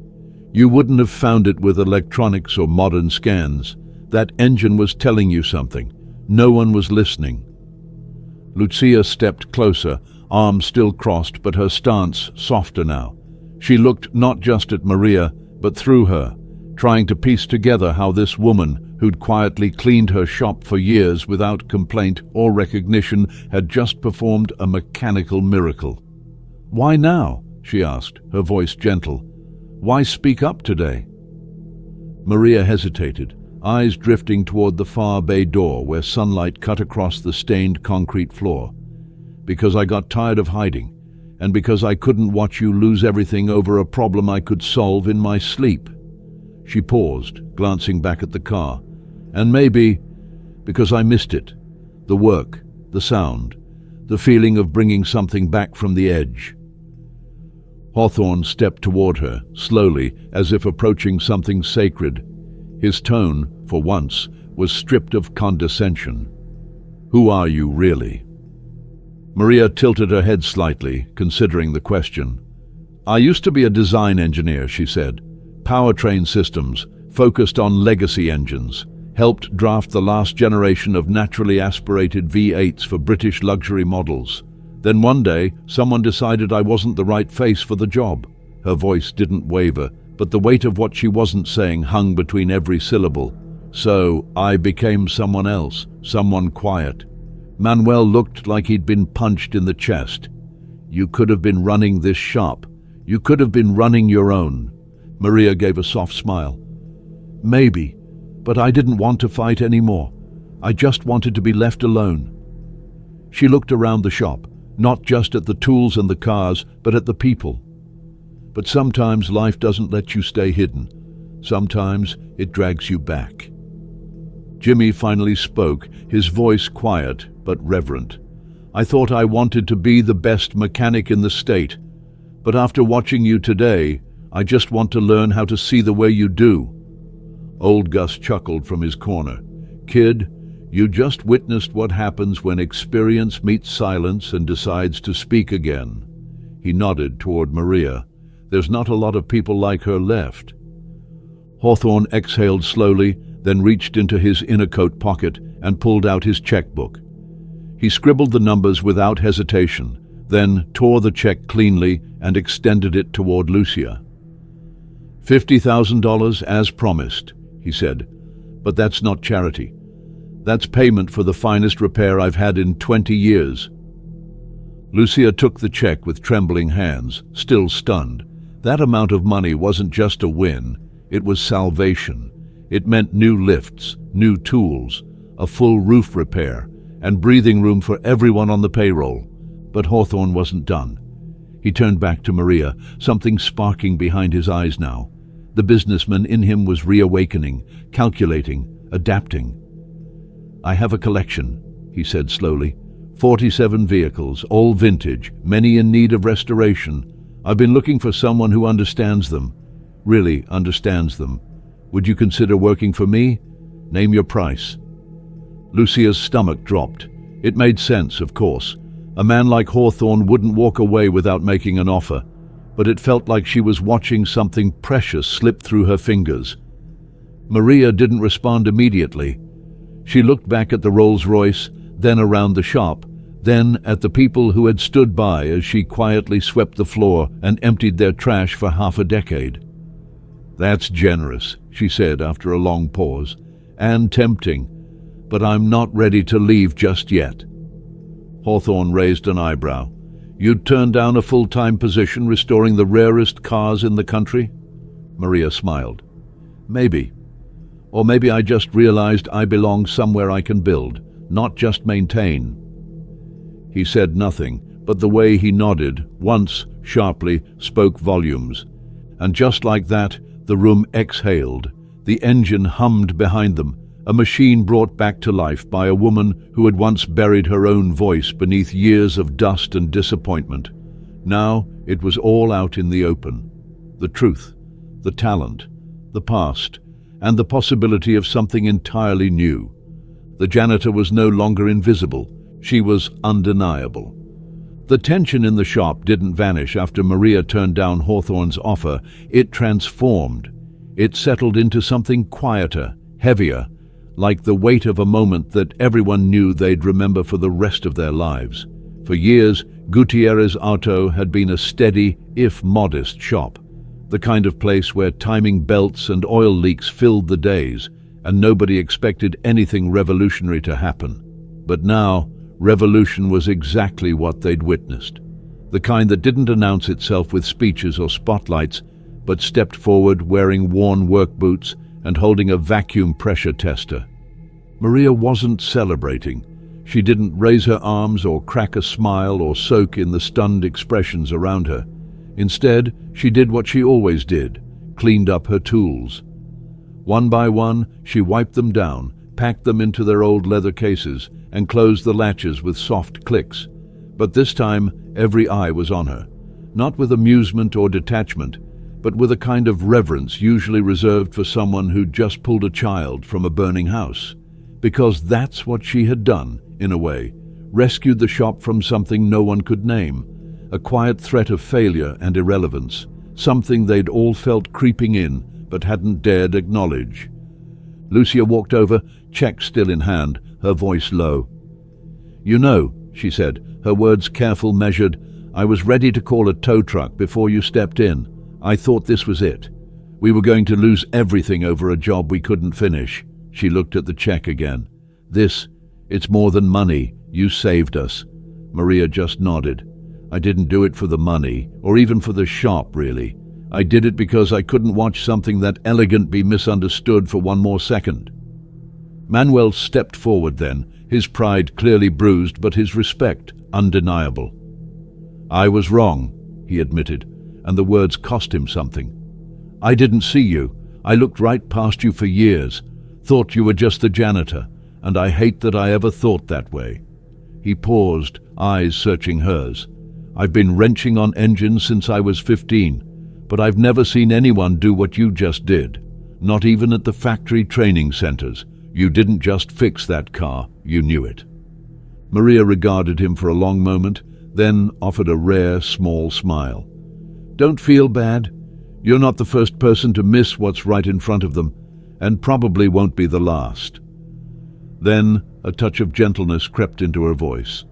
[SPEAKER 1] You wouldn't have found it with electronics or modern scans. That engine was telling you something. No one was listening. Lucia stepped closer, arms still crossed, but her stance softer now. She looked not just at Maria, but through her, trying to piece together how this woman, who'd quietly cleaned her shop for years without complaint or recognition, had just performed a mechanical miracle. Why now? she asked, her voice gentle. "Why speak up today?" Maria hesitated, eyes drifting toward the far bay door where sunlight cut across the stained concrete floor. "Because I got tired of hiding, and because I couldn't watch you lose everything over a problem I could solve in my sleep." She paused, glancing back at the car. "And maybe because I missed it. The work, the sound, the feeling of bringing something back from the edge." Hawthorne stepped toward her, slowly, as if approaching something sacred. His tone, for once, was stripped of condescension. "Who are you, really?" Maria tilted her head slightly, considering the question. "I used to be a design engineer," she said. "Powertrain systems, focused on legacy engines. Helped draft the last generation of naturally aspirated V8s for British luxury models. Then one day, someone decided I wasn't the right face for the job." Her voice didn't waver, but the weight of what she wasn't saying hung between every syllable. "So I became someone else, someone quiet." Manuel looked like he'd been punched in the chest. "You could have been running this shop. You could have been running your own." Maria gave a soft smile. "Maybe, but I didn't want to fight anymore. I just wanted to be left alone." She looked around the shop, not just at the tools and the cars, but at the people. But sometimes life doesn't let you stay hidden. Sometimes it drags you back. Jimmy finally spoke, his voice quiet but reverent. "I thought I wanted to be the best mechanic in the state, but after watching you today, I just want to learn how to see the way you do." Old Gus chuckled from his corner. "Kid, you just witnessed what happens when experience meets silence and decides to speak again." He nodded toward Maria. "There's not a lot of people like her left." Hawthorne exhaled slowly, then reached into his inner coat pocket and pulled out his checkbook. He scribbled the numbers without hesitation, then tore the check cleanly and extended it toward Lucia. $50,000 as promised, he said, "but that's not charity. That's payment for the finest repair I've had in 20 years. Lucia took the check with trembling hands, still stunned. That amount of money wasn't just a win, it was salvation. It meant new lifts, new tools, a full roof repair, and breathing room for everyone on the payroll. But Hawthorne wasn't done. He turned back to Maria, something sparking behind his eyes now. The businessman in him was reawakening, calculating, adapting. "I have a collection," he said slowly. 47 vehicles, all vintage, many in need of restoration. I've been looking for someone who understands them, really understands them. Would you consider working for me? Name your price." Lucia's stomach dropped. It made sense, of course. A man like Hawthorne wouldn't walk away without making an offer, but it felt like she was watching something precious slip through her fingers. Maria didn't respond immediately. She looked back at the Rolls-Royce, then around the shop, then at the people who had stood by as she quietly swept the floor and emptied their trash for half a decade. "That's generous," she said after a long pause, "and tempting, but I'm not ready to leave just yet." Hawthorne raised an eyebrow. "You'd turn down a full-time position restoring the rarest cars in the country?" Maria smiled. "Maybe. Or maybe I just realized I belong somewhere I can build, not just maintain." He said nothing, but the way he nodded, once sharply, spoke volumes. And just like that, the room exhaled. The engine hummed behind them, a machine brought back to life by a woman who had once buried her own voice beneath years of dust and disappointment. Now it was all out in the open. The truth, the talent, the past, and the possibility of something entirely new. The janitor was no longer invisible. She was undeniable. The tension in the shop didn't vanish after Maria turned down Hawthorne's offer. It transformed. It settled into something quieter, heavier, like the weight of a moment that everyone knew they'd remember for the rest of their lives. For years, Gutierrez Auto had been a steady, if modest, shop. The kind of place where timing belts and oil leaks filled the days, and nobody expected anything revolutionary to happen. But now, revolution was exactly what they'd witnessed. the kind that didn't announce itself with speeches or spotlights, but stepped forward wearing worn work boots and holding a vacuum pressure tester. Maria wasn't celebrating. She didn't raise her arms or crack a smile or soak in the stunned expressions around her. Instead, she did what she always did, cleaned up her tools. One by one, she wiped them down, packed them into their old leather cases, and closed the latches with soft clicks. But this time, every eye was on her, not with amusement or detachment, but with a kind of reverence usually reserved for someone who'd just pulled a child from a burning house. Because that's what she had done, in a way, rescued the shop from something no one could name, a quiet threat of failure and irrelevance, something they'd all felt creeping in but hadn't dared acknowledge. Lucia walked over, check still in hand, her voice low. "You know," she said, her words careful, measured, "I was ready to call a tow truck before you stepped in. I thought this was it. We were going to lose everything over a job we couldn't finish." She looked at the check again. It's more than money. You saved us." Maria just nodded. "I didn't do it for the money, or even for the shop, really. I did it because I couldn't watch something that elegant be misunderstood for one more second." Manuel stepped forward then, his pride clearly bruised but his respect undeniable. "I was wrong," he admitted, and the words cost him something. "I didn't see you. I looked right past you for years, thought you were just the janitor, and I hate that I ever thought that way." He paused, eyes searching hers. "I've been wrenching on engines since I was 15, but I've never seen anyone do what you just did. Not even at the factory training centers. You didn't just fix that car, you knew it." Maria regarded him for a long moment, then offered a rare, small smile. "Don't feel bad. You're not the first person to miss what's right in front of them, and probably won't be the last." Then a touch of gentleness crept into her voice.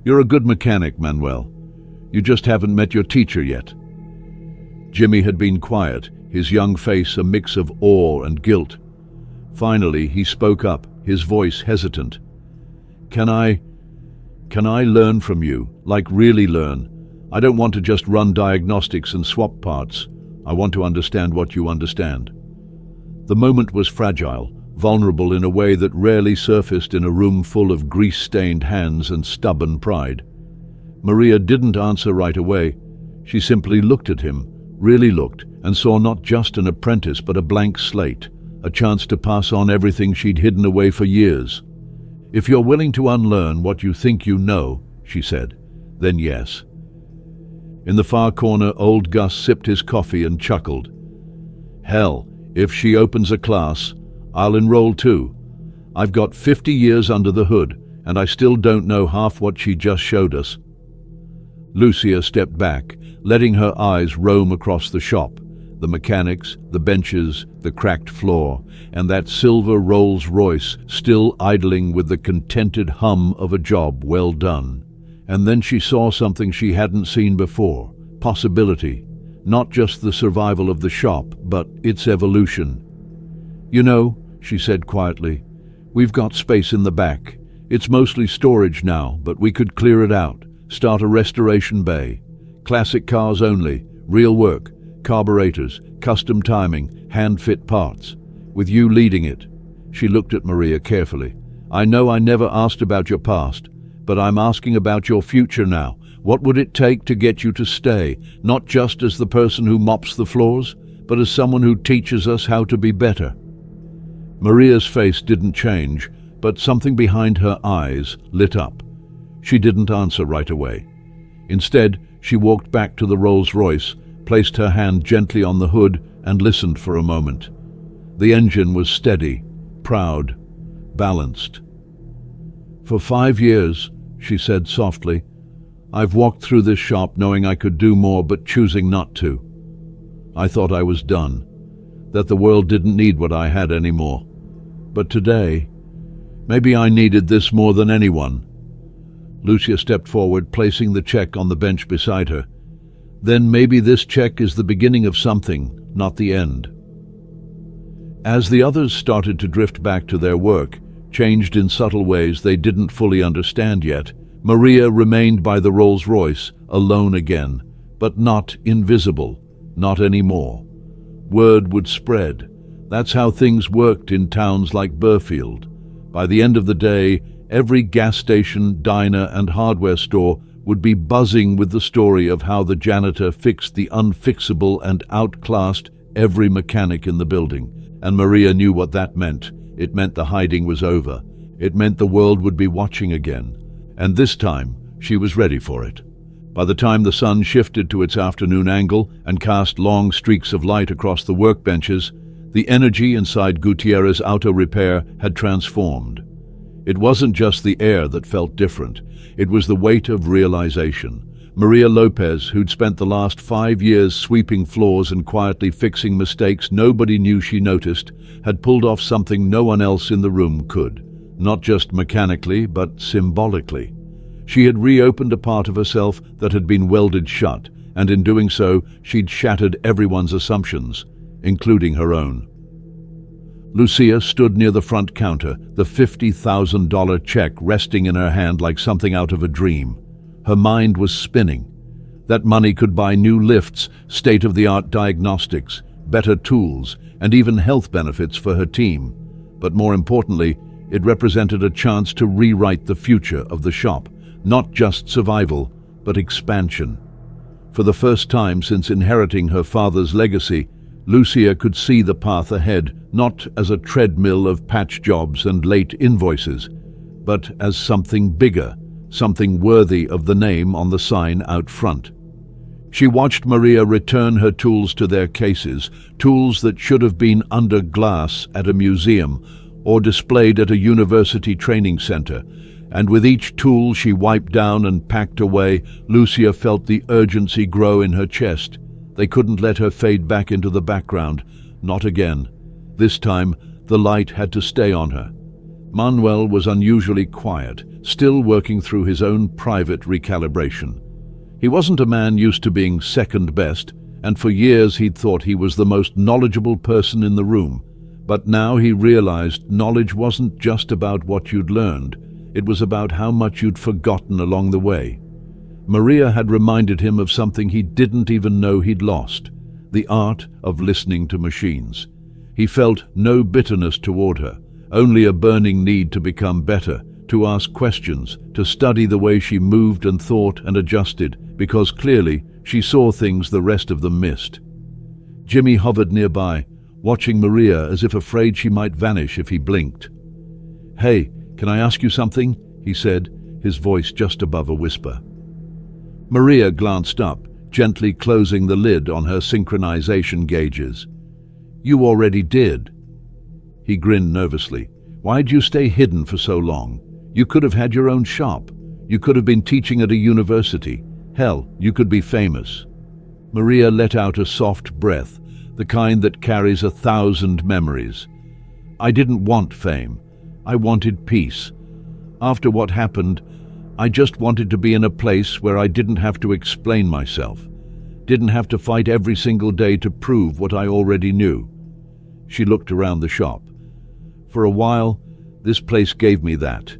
[SPEAKER 1] "You're a good mechanic, Manuel. You just haven't met your teacher yet." Jimmy had been quiet, his young face a mix of awe and guilt. Finally, he spoke up, his voice hesitant. Can I learn from you, like really learn? I don't want to just run diagnostics and swap parts. I want to understand what you understand." The moment was fragile, vulnerable in a way that rarely surfaced in a room full of grease-stained hands and stubborn pride. Maria didn't answer right away. She simply looked at him, really looked, and saw not just an apprentice but a blank slate, a chance to pass on everything she'd hidden away for years. "If you're willing to unlearn what you think you know," she said, "then yes." In the far corner, old Gus sipped his coffee and chuckled. "Hell, if she opens a class, I'll enroll too. I've got 50 years under the hood, and I still don't know half what she just showed us." Lucia stepped back, letting her eyes roam across the shop, the mechanics, the benches, the cracked floor, and that silver Rolls-Royce still idling with the contented hum of a job well done. And then she saw something she hadn't seen before, possibility, not just the survival of the shop, but its evolution. "You know," she said quietly, "we've got space in the back. It's mostly storage now, but we could clear it out, start a restoration bay. Classic cars only, real work, carburetors, custom timing, hand-fit parts. With you leading it." She looked at Maria carefully. "I know I never asked about your past, but I'm asking about your future now. What would it take to get you to stay, not just as the person who mops the floors, but as someone who teaches us how to be better?" Maria's face didn't change, but something behind her eyes lit up. She didn't answer right away. Instead, she walked back to the Rolls-Royce, placed her hand gently on the hood, and listened for a moment. The engine was steady, proud, balanced. "For 5 years," she said softly, "I've walked through this shop knowing I could do more but choosing not to. I thought I was done, that the world didn't need what I had anymore. But today, maybe I needed this more than anyone." Lucia stepped forward, placing the check on the bench beside her. "Then maybe this check is the beginning of something, not the end." As the others started to drift back to their work, changed in subtle ways they didn't fully understand yet, Maria remained by the Rolls-Royce, alone again, but not invisible, not anymore. Word would spread. That's how things worked in towns like Burfield. By the end of the day, every gas station, diner, and hardware store would be buzzing with the story of how the janitor fixed the unfixable and outclassed every mechanic in the building. And Maria knew what that meant. It meant the hiding was over. It meant the world would be watching again. And this time, she was ready for it. By the time the sun shifted to its afternoon angle and cast long streaks of light across the workbenches, the energy inside Gutierrez Auto Repair had transformed. It wasn't just the air that felt different. It was the weight of realization. Maria Lopez, who'd spent the last 5 years sweeping floors and quietly fixing mistakes nobody knew she noticed, had pulled off something no one else in the room could. Not just mechanically, but symbolically. She had reopened a part of herself that had been welded shut, and in doing so, she'd shattered everyone's assumptions, including her own. Lucia stood near the front counter, the $50,000 check resting in her hand like something out of a dream. Her mind was spinning. That money could buy new lifts, state-of-the-art diagnostics, better tools, and even health benefits for her team. But more importantly, it represented a chance to rewrite the future of the shop. Not just survival, but expansion. For the first time since inheriting her father's legacy, Lucia could see the path ahead, not as a treadmill of patch jobs and late invoices, but as something bigger, something worthy of the name on the sign out front. She watched Maria return her tools to their cases, tools that should have been under glass at a museum or displayed at a university training center. And with each tool she wiped down and packed away, Lucia felt the urgency grow in her chest. They couldn't let her fade back into the background. Not again. This time, the light had to stay on her. Manuel was unusually quiet, still working through his own private recalibration. He wasn't a man used to being second best, and for years he'd thought he was the most knowledgeable person in the room. But now he realized knowledge wasn't just about what you'd learned. It was about how much you'd forgotten along the way. Maria had reminded him of something he didn't even know he'd lost, the art of listening to machines. He felt no bitterness toward her, only a burning need to become better, to ask questions, to study the way she moved and thought and adjusted, because clearly she saw things the rest of them missed. Jimmy hovered nearby, watching Maria as if afraid she might vanish if he blinked. "Hey, can I ask you something?" he said, his voice just above a whisper. Maria glanced up, gently closing the lid on her synchronization gauges. "You already did." He grinned nervously. "Why'd you stay hidden for so long? You could have had your own shop. You could have been teaching at a university. Hell, you could be famous." Maria let out a soft breath, the kind that carries 1,000 memories. "I didn't want fame. I wanted peace. After what happened, I just wanted to be in a place where I didn't have to explain myself, didn't have to fight every single day to prove what I already knew." She looked around the shop. "For a while, this place gave me that.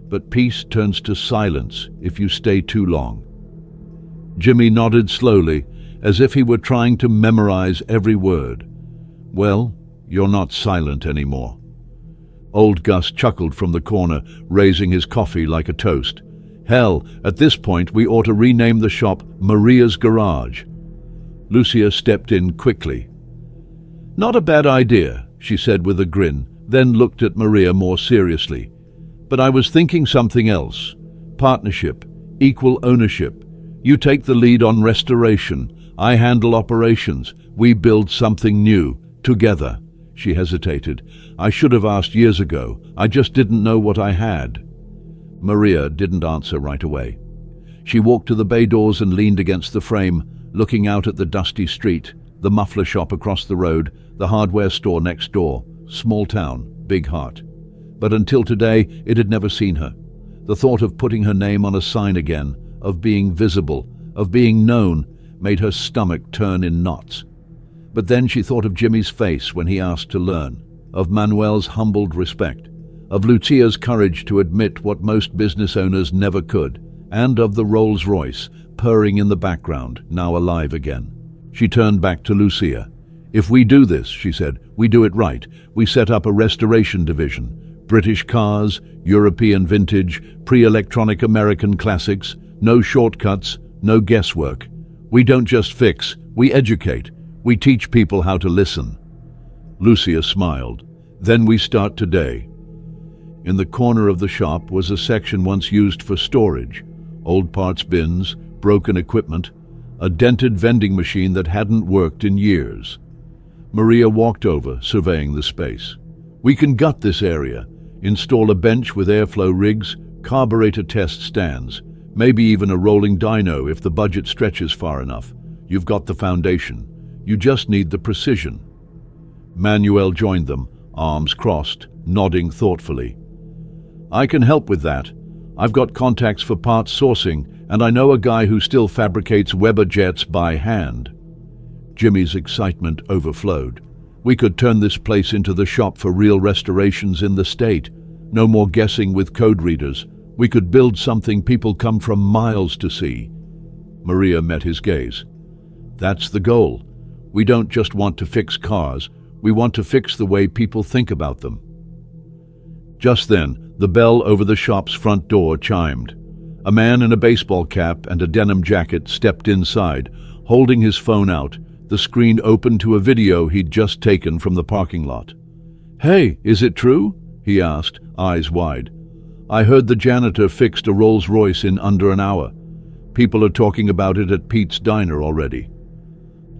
[SPEAKER 1] But peace turns to silence if you stay too long." Jimmy nodded slowly, as if he were trying to memorize every word. "Well, you're not silent anymore." Old Gus chuckled from the corner, raising his coffee like a toast. "Hell, at this point we ought to rename the shop Maria's Garage." Lucia stepped in quickly. "Not a bad idea," she said with a grin, then looked at Maria more seriously. "But I was thinking something else. Partnership, equal ownership. You take the lead on restoration. I handle operations. We build something new, together." She hesitated. "I should have asked years ago. I just didn't know what I had." Maria didn't answer right away. She walked to the bay doors and leaned against the frame, looking out at the dusty street, the muffler shop across the road, the hardware store next door. Small town, big heart. But until today, it had never seen her. The thought of putting her name on a sign again, of being visible, of being known, made her stomach turn in knots. But then she thought of Jimmy's face when he asked to learn, of Manuel's humbled respect, of Lucia's courage to admit what most business owners never could, and of the Rolls-Royce, purring in the background, now alive again. She turned back to Lucia. "If we do this," she said, "we do it right. We set up a restoration division. British cars, European vintage, pre-electronic American classics, no shortcuts, no guesswork. We don't just fix, we educate. We teach people how to listen." Lucia smiled. "Then we start today." In the corner of the shop was a section once used for storage. Old parts bins, broken equipment, a dented vending machine that hadn't worked in years. Maria walked over, surveying the space. "We can gut this area, install a bench with airflow rigs, carburetor test stands, maybe even a rolling dyno if the budget stretches far enough. You've got the foundation. You just need the precision." Manuel joined them, arms crossed, nodding thoughtfully. "I can help with that. I've got contacts for parts sourcing, and I know a guy who still fabricates Weber jets by hand." Jimmy's excitement overflowed. "We could turn this place into the shop for real restorations in the state. No more guessing with code readers. We could build something people come from miles to see." Maria met his gaze. "That's the goal. We don't just want to fix cars. We want to fix the way people think about them." Just then, the bell over the shop's front door chimed. A man in a baseball cap and a denim jacket stepped inside, holding his phone out, the screen open to a video he'd just taken from the parking lot. "Hey, is it true?" he asked, eyes wide. "I heard the janitor fixed a Rolls-Royce in under an hour. People are talking about it at Pete's Diner already."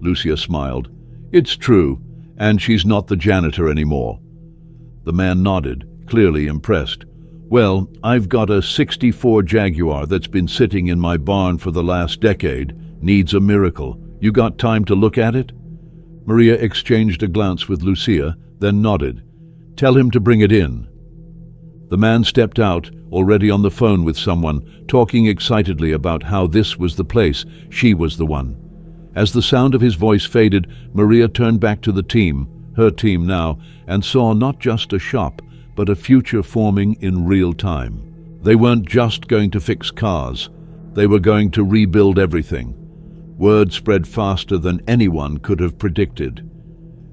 [SPEAKER 1] Lucia smiled. "It's true, and she's not the janitor anymore." The man nodded, clearly impressed. "Well, I've got a '64 Jaguar that's been sitting in my barn for the last decade. Needs a miracle. You got time to look at it?" Maria exchanged a glance with Lucia, then nodded. "Tell him to bring it in." The man stepped out, already on the phone with someone, talking excitedly about how this was the place, she was the one. As the sound of his voice faded, Maria turned back to the team, her team now, and saw not just a shop, but a future forming in real time. They weren't just going to fix cars. They were going to rebuild everything. Word spread faster than anyone could have predicted.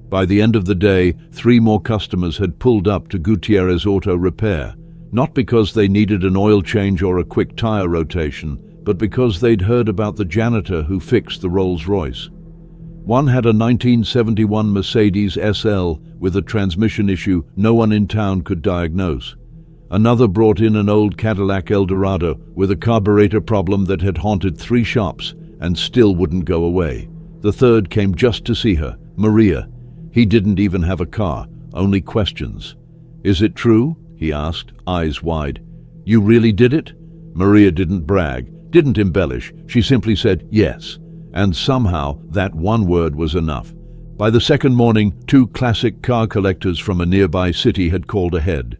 [SPEAKER 1] By the end of the day, 3 more customers had pulled up to Gutierrez Auto Repair, not because they needed an oil change or a quick tire rotation, but because they'd heard about the janitor who fixed the Rolls-Royce. One had a 1971 Mercedes SL with a transmission issue no one in town could diagnose. Another brought in an old Cadillac Eldorado with a carburetor problem that had haunted 3 shops and still wouldn't go away. The third came just to see her, Maria. He didn't even have a car, only questions. "Is it true?" he asked, eyes wide. "You really did it?" Maria didn't brag, didn't embellish. She simply said yes. And somehow that one word was enough. By the second morning, 2 classic car collectors from a nearby city had called ahead.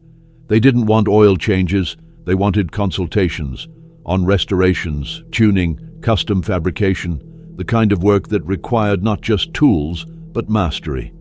[SPEAKER 1] They didn't want oil changes, they wanted consultations on restorations, tuning, custom fabrication, the kind of work that required not just tools, but mastery.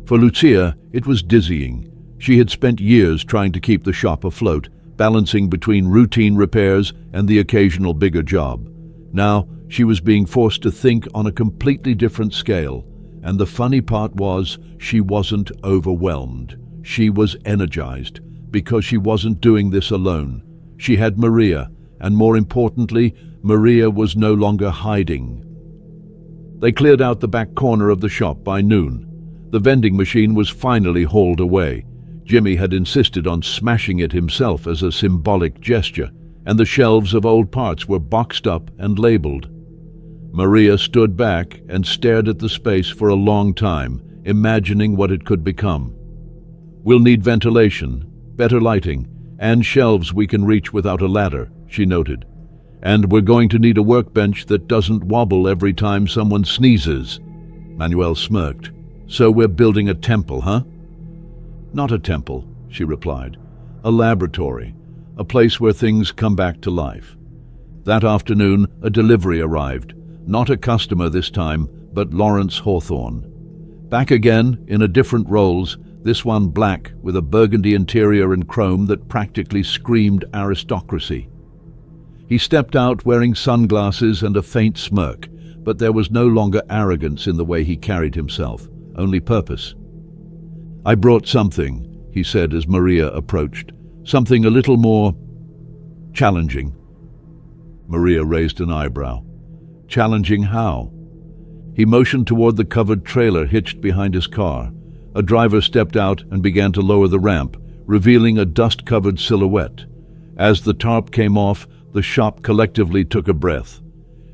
[SPEAKER 1] For Lucia, it was dizzying. She had spent years trying to keep the shop afloat, balancing between routine repairs and the occasional bigger job. Now, she was being forced to think on a completely different scale, and the funny part was she wasn't overwhelmed. She was energized, because she wasn't doing this alone. She had Maria, and more importantly, Maria was no longer hiding. They cleared out the back corner of the shop by noon. The vending machine was finally hauled away. Jimmy had insisted on smashing it himself as a symbolic gesture, and the shelves of old parts were boxed up and labeled. Maria stood back and stared at the space for a long time, imagining what it could become. "We'll need ventilation, better lighting, and shelves we can reach without a ladder," she noted. "And we're going to need a workbench that doesn't wobble every time someone sneezes." Manuel smirked. "So we're building a temple, huh?" "Not a temple," she replied. "A laboratory, a place where things come back to life." That afternoon, a delivery arrived. Not a customer this time, but Lawrence Hawthorne. Back again, in a different Rolls, this one black with a burgundy interior and chrome that practically screamed aristocracy. He stepped out wearing sunglasses and a faint smirk, but there was no longer arrogance in the way he carried himself, only purpose. "I brought something," he said as Maria approached. "Something a little more challenging." Maria raised an eyebrow. "Challenging how?" He motioned toward the covered trailer hitched behind his car. A driver stepped out and began to lower the ramp, revealing a dust-covered silhouette. As the tarp came off, the shop collectively took a breath.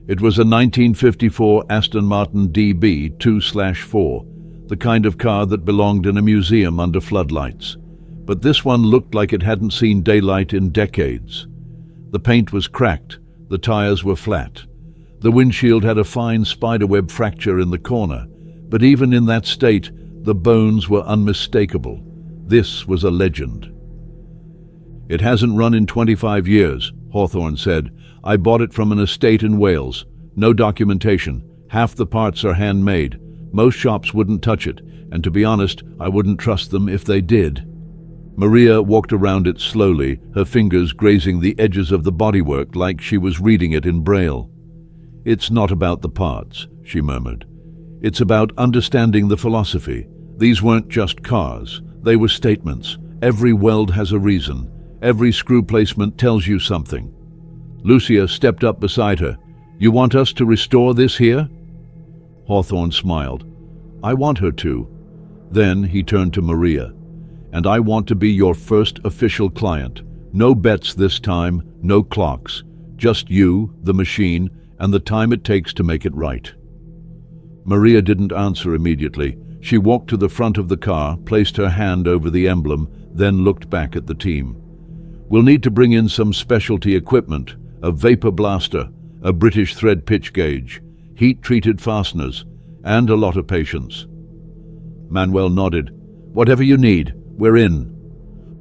[SPEAKER 1] It was a 1954 Aston Martin DB 2/4, the kind of car that belonged in a museum under floodlights. But this one looked like it hadn't seen daylight in decades. The paint was cracked, the tires were flat. The windshield had a fine spiderweb fracture in the corner, but even in that state, the bones were unmistakable. This was a legend. "It hasn't run in 25 years, Hawthorne said. "I bought it from an estate in Wales. No documentation. Half the parts are handmade. Most shops wouldn't touch it, and to be honest, I wouldn't trust them if they did." Maria walked around it slowly, her fingers grazing the edges of the bodywork like she was reading it in Braille. "It's not about the parts," she murmured. "It's about understanding the philosophy. These weren't just cars. They were statements. Every weld has a reason. Every screw placement tells you something." Lucia stepped up beside her. "You want us to restore this here?" Hawthorne smiled. "I want her to." Then he turned to Maria. "And I want to be your first official client. No bets this time, no clocks. Just you, the machine, and the time it takes to make it right." Maria didn't answer immediately. She walked to the front of the car, placed her hand over the emblem, then looked back at the team. "We'll need to bring in some specialty equipment, a vapor blaster, a British thread pitch gauge, heat-treated fasteners, and a lot of patience." Manuel nodded. "Whatever you need, we're in."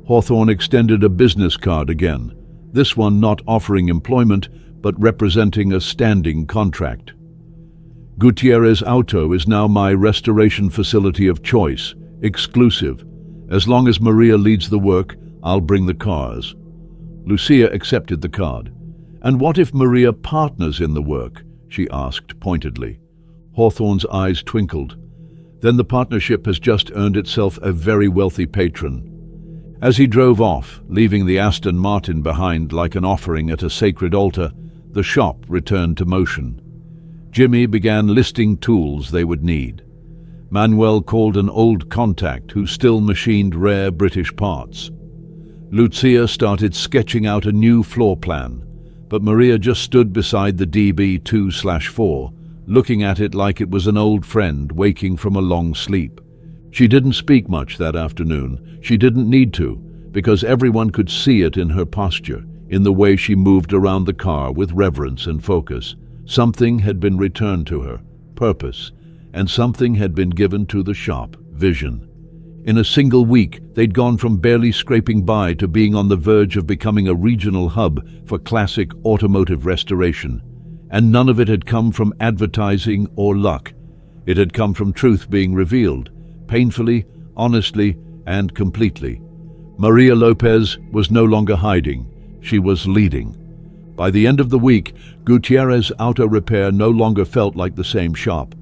[SPEAKER 1] Hawthorne extended a business card again, this one not offering employment, but representing a standing contract. "Gutierrez Auto is now my restoration facility of choice, exclusive. As long as Maria leads the work, I'll bring the cars." Lucia accepted the card. "And what if Maria partners in the work?" she asked pointedly. Hawthorne's eyes twinkled. "Then the partnership has just earned itself a very wealthy patron." As he drove off, leaving the Aston Martin behind like an offering at a sacred altar, the shop returned to motion. Jimmy began listing tools they would need. Manuel called an old contact who still machined rare British parts. Lucia started sketching out a new floor plan, but Maria just stood beside the DB 2/4, looking at it like it was an old friend waking from a long sleep. She didn't speak much that afternoon. She didn't need to, because everyone could see it in her posture, in the way she moved around the car with reverence and focus. Something had been returned to her, purpose, and something had been given to the shop, vision. In a single week, they'd gone from barely scraping by to being on the verge of becoming a regional hub for classic automotive restoration. And none of it had come from advertising or luck. It had come from truth being revealed, painfully, honestly, and completely. Maria Lopez was no longer hiding. She was leading. By the end of the week, Gutierrez Auto Repair no longer felt like the same shop.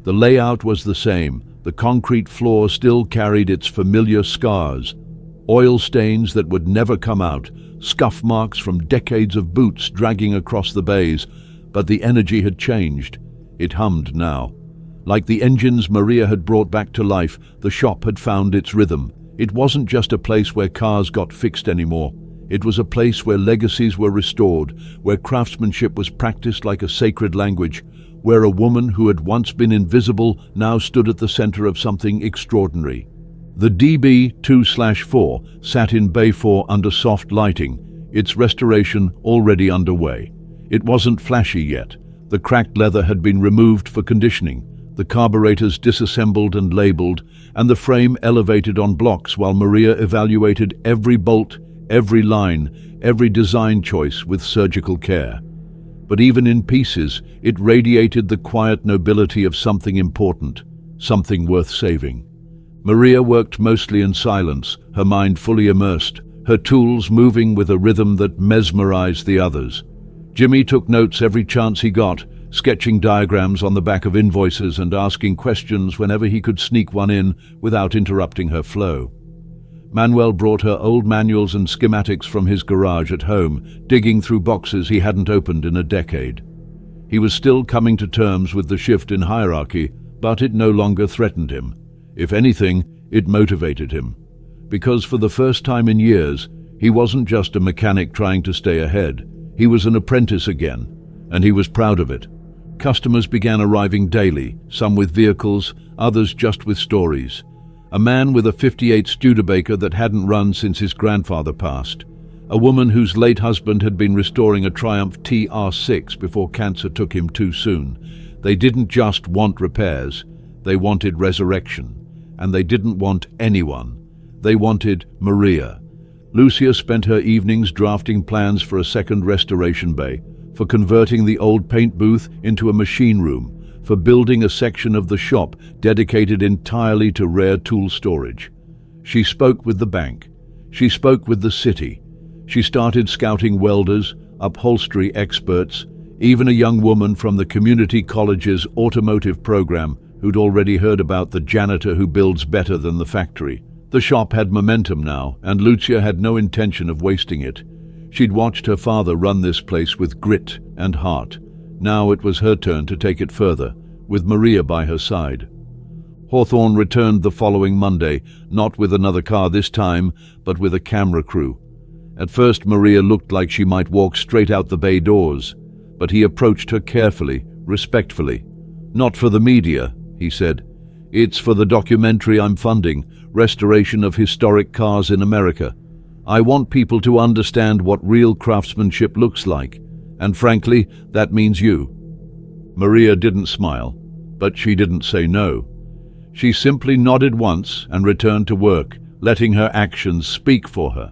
[SPEAKER 1] The layout was the same. The concrete floor still carried its familiar scars, oil stains that would never come out, scuff marks from decades of boots dragging across the bays, but the energy had changed. It hummed now. Like the engines Maria had brought back to life, the shop had found its rhythm. It wasn't just a place where cars got fixed anymore. It was a place where legacies were restored, where craftsmanship was practiced like a sacred language, where a woman who had once been invisible now stood at the center of something extraordinary. The DB 2/4 sat in Bay 4 under soft lighting, its restoration already underway. It wasn't flashy yet. The cracked leather had been removed for conditioning, the carburetors disassembled and labeled, and the frame elevated on blocks while Maria evaluated every bolt, every line, every design choice with surgical care. But even in pieces, it radiated the quiet nobility of something important, something worth saving. Maria worked mostly in silence, her mind fully immersed, her tools moving with a rhythm that mesmerized the others. Jimmy took notes every chance he got, sketching diagrams on the back of invoices and asking questions whenever he could sneak one in without interrupting her flow. Manuel brought her old manuals and schematics from his garage at home, digging through boxes he hadn't opened in a decade. He was still coming to terms with the shift in hierarchy, but it no longer threatened him. If anything, it motivated him. Because for the first time in years, he wasn't just a mechanic trying to stay ahead. He was an apprentice again, and he was proud of it. Customers began arriving daily, some with vehicles, others just with stories. A man with a '58 Studebaker that hadn't run since his grandfather passed. A woman whose late husband had been restoring a Triumph TR6 before cancer took him too soon. They didn't just want repairs, they wanted resurrection. And they didn't want anyone. They wanted Maria. Lucia spent her evenings drafting plans for a second restoration bay, for converting the old paint booth into a machine room, for building a section of the shop dedicated entirely to rare tool storage. She spoke with the bank. She spoke with the city. She started scouting welders, upholstery experts, even a young woman from the community college's automotive program who'd already heard about the janitor who builds better than the factory. The shop had momentum now, and Lucia had no intention of wasting it. She'd watched her father run this place with grit and heart. Now it was her turn to take it further, with Maria by her side. Hawthorne returned the following Monday, not with another car this time, but with a camera crew. At first Maria looked like she might walk straight out the bay doors, but he approached her carefully, respectfully. "Not for the media," he said. "It's for the documentary I'm funding, Restoration of Historic Cars in America. I want people to understand what real craftsmanship looks like, and frankly, that means you." Maria didn't smile, but she didn't say no. She simply nodded once and returned to work, letting her actions speak for her.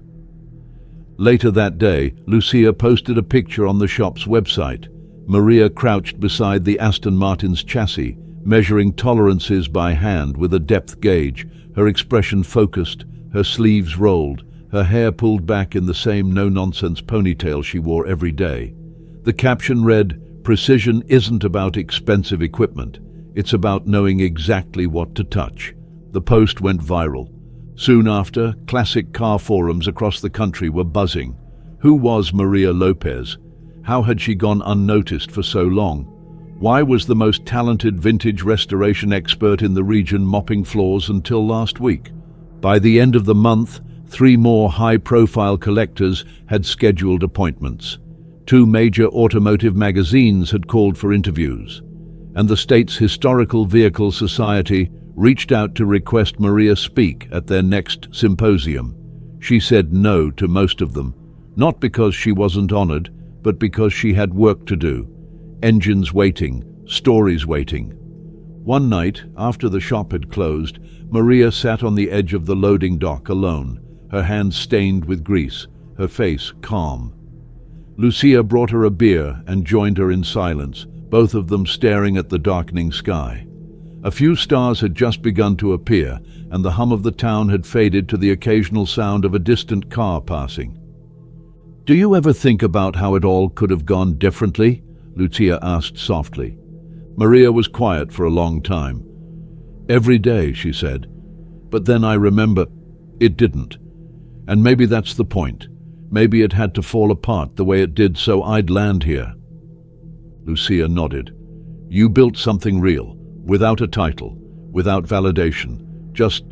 [SPEAKER 1] Later that day, Lucia posted a picture on the shop's website. Maria crouched beside the Aston Martin's chassis, measuring tolerances by hand with a depth gauge, her expression focused, her sleeves rolled, her hair pulled back in the same no-nonsense ponytail she wore every day. The caption read, "Precision isn't about expensive equipment. It's about knowing exactly what to touch." The post went viral. Soon after, classic car forums across the country were buzzing. Who was Maria Lopez? How had she gone unnoticed for so long? Why was the most talented vintage restoration expert in the region mopping floors until last week? By the end of the month, 3 more high-profile collectors had scheduled appointments. 2 major automotive magazines had called for interviews, and the state's Historical Vehicle Society reached out to request Maria speak at their next symposium. She said no to most of them, not because she wasn't honored, but because she had work to do. Engines waiting, stories waiting. One night, after the shop had closed, Maria sat on the edge of the loading dock alone, her hands stained with grease, her face calm. Lucia brought her a beer and joined her in silence, both of them staring at the darkening sky. A few stars had just begun to appear, and the hum of the town had faded to the occasional sound of a distant car passing. "Do you ever think about how it all could have gone differently?" Lucia asked softly. Maria was quiet for a long time. "Every day," she said. "But then I remember it didn't. And maybe that's the point. Maybe it had to fall apart the way it did so I'd land here." Lucia nodded. "You built something real, without a title, without validation, just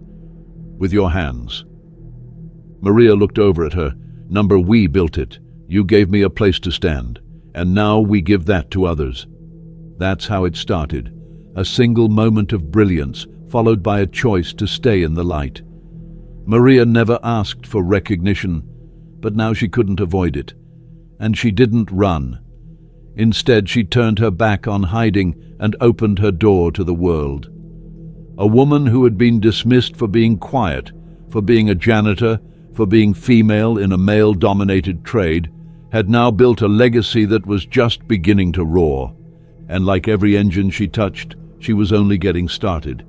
[SPEAKER 1] with your hands." Maria looked over at her. "We built it. You gave me a place to stand. And now we give that to others." That's how it started. A single moment of brilliance, followed by a choice to stay in the light. Maria never asked for recognition, but now she couldn't avoid it. And she didn't run. Instead, she turned her back on hiding and opened her door to the world. A woman who had been dismissed for being quiet, for being a janitor, for being female in a male-dominated trade, had now built a legacy that was just beginning to roar. And like every engine she touched, she was only getting started.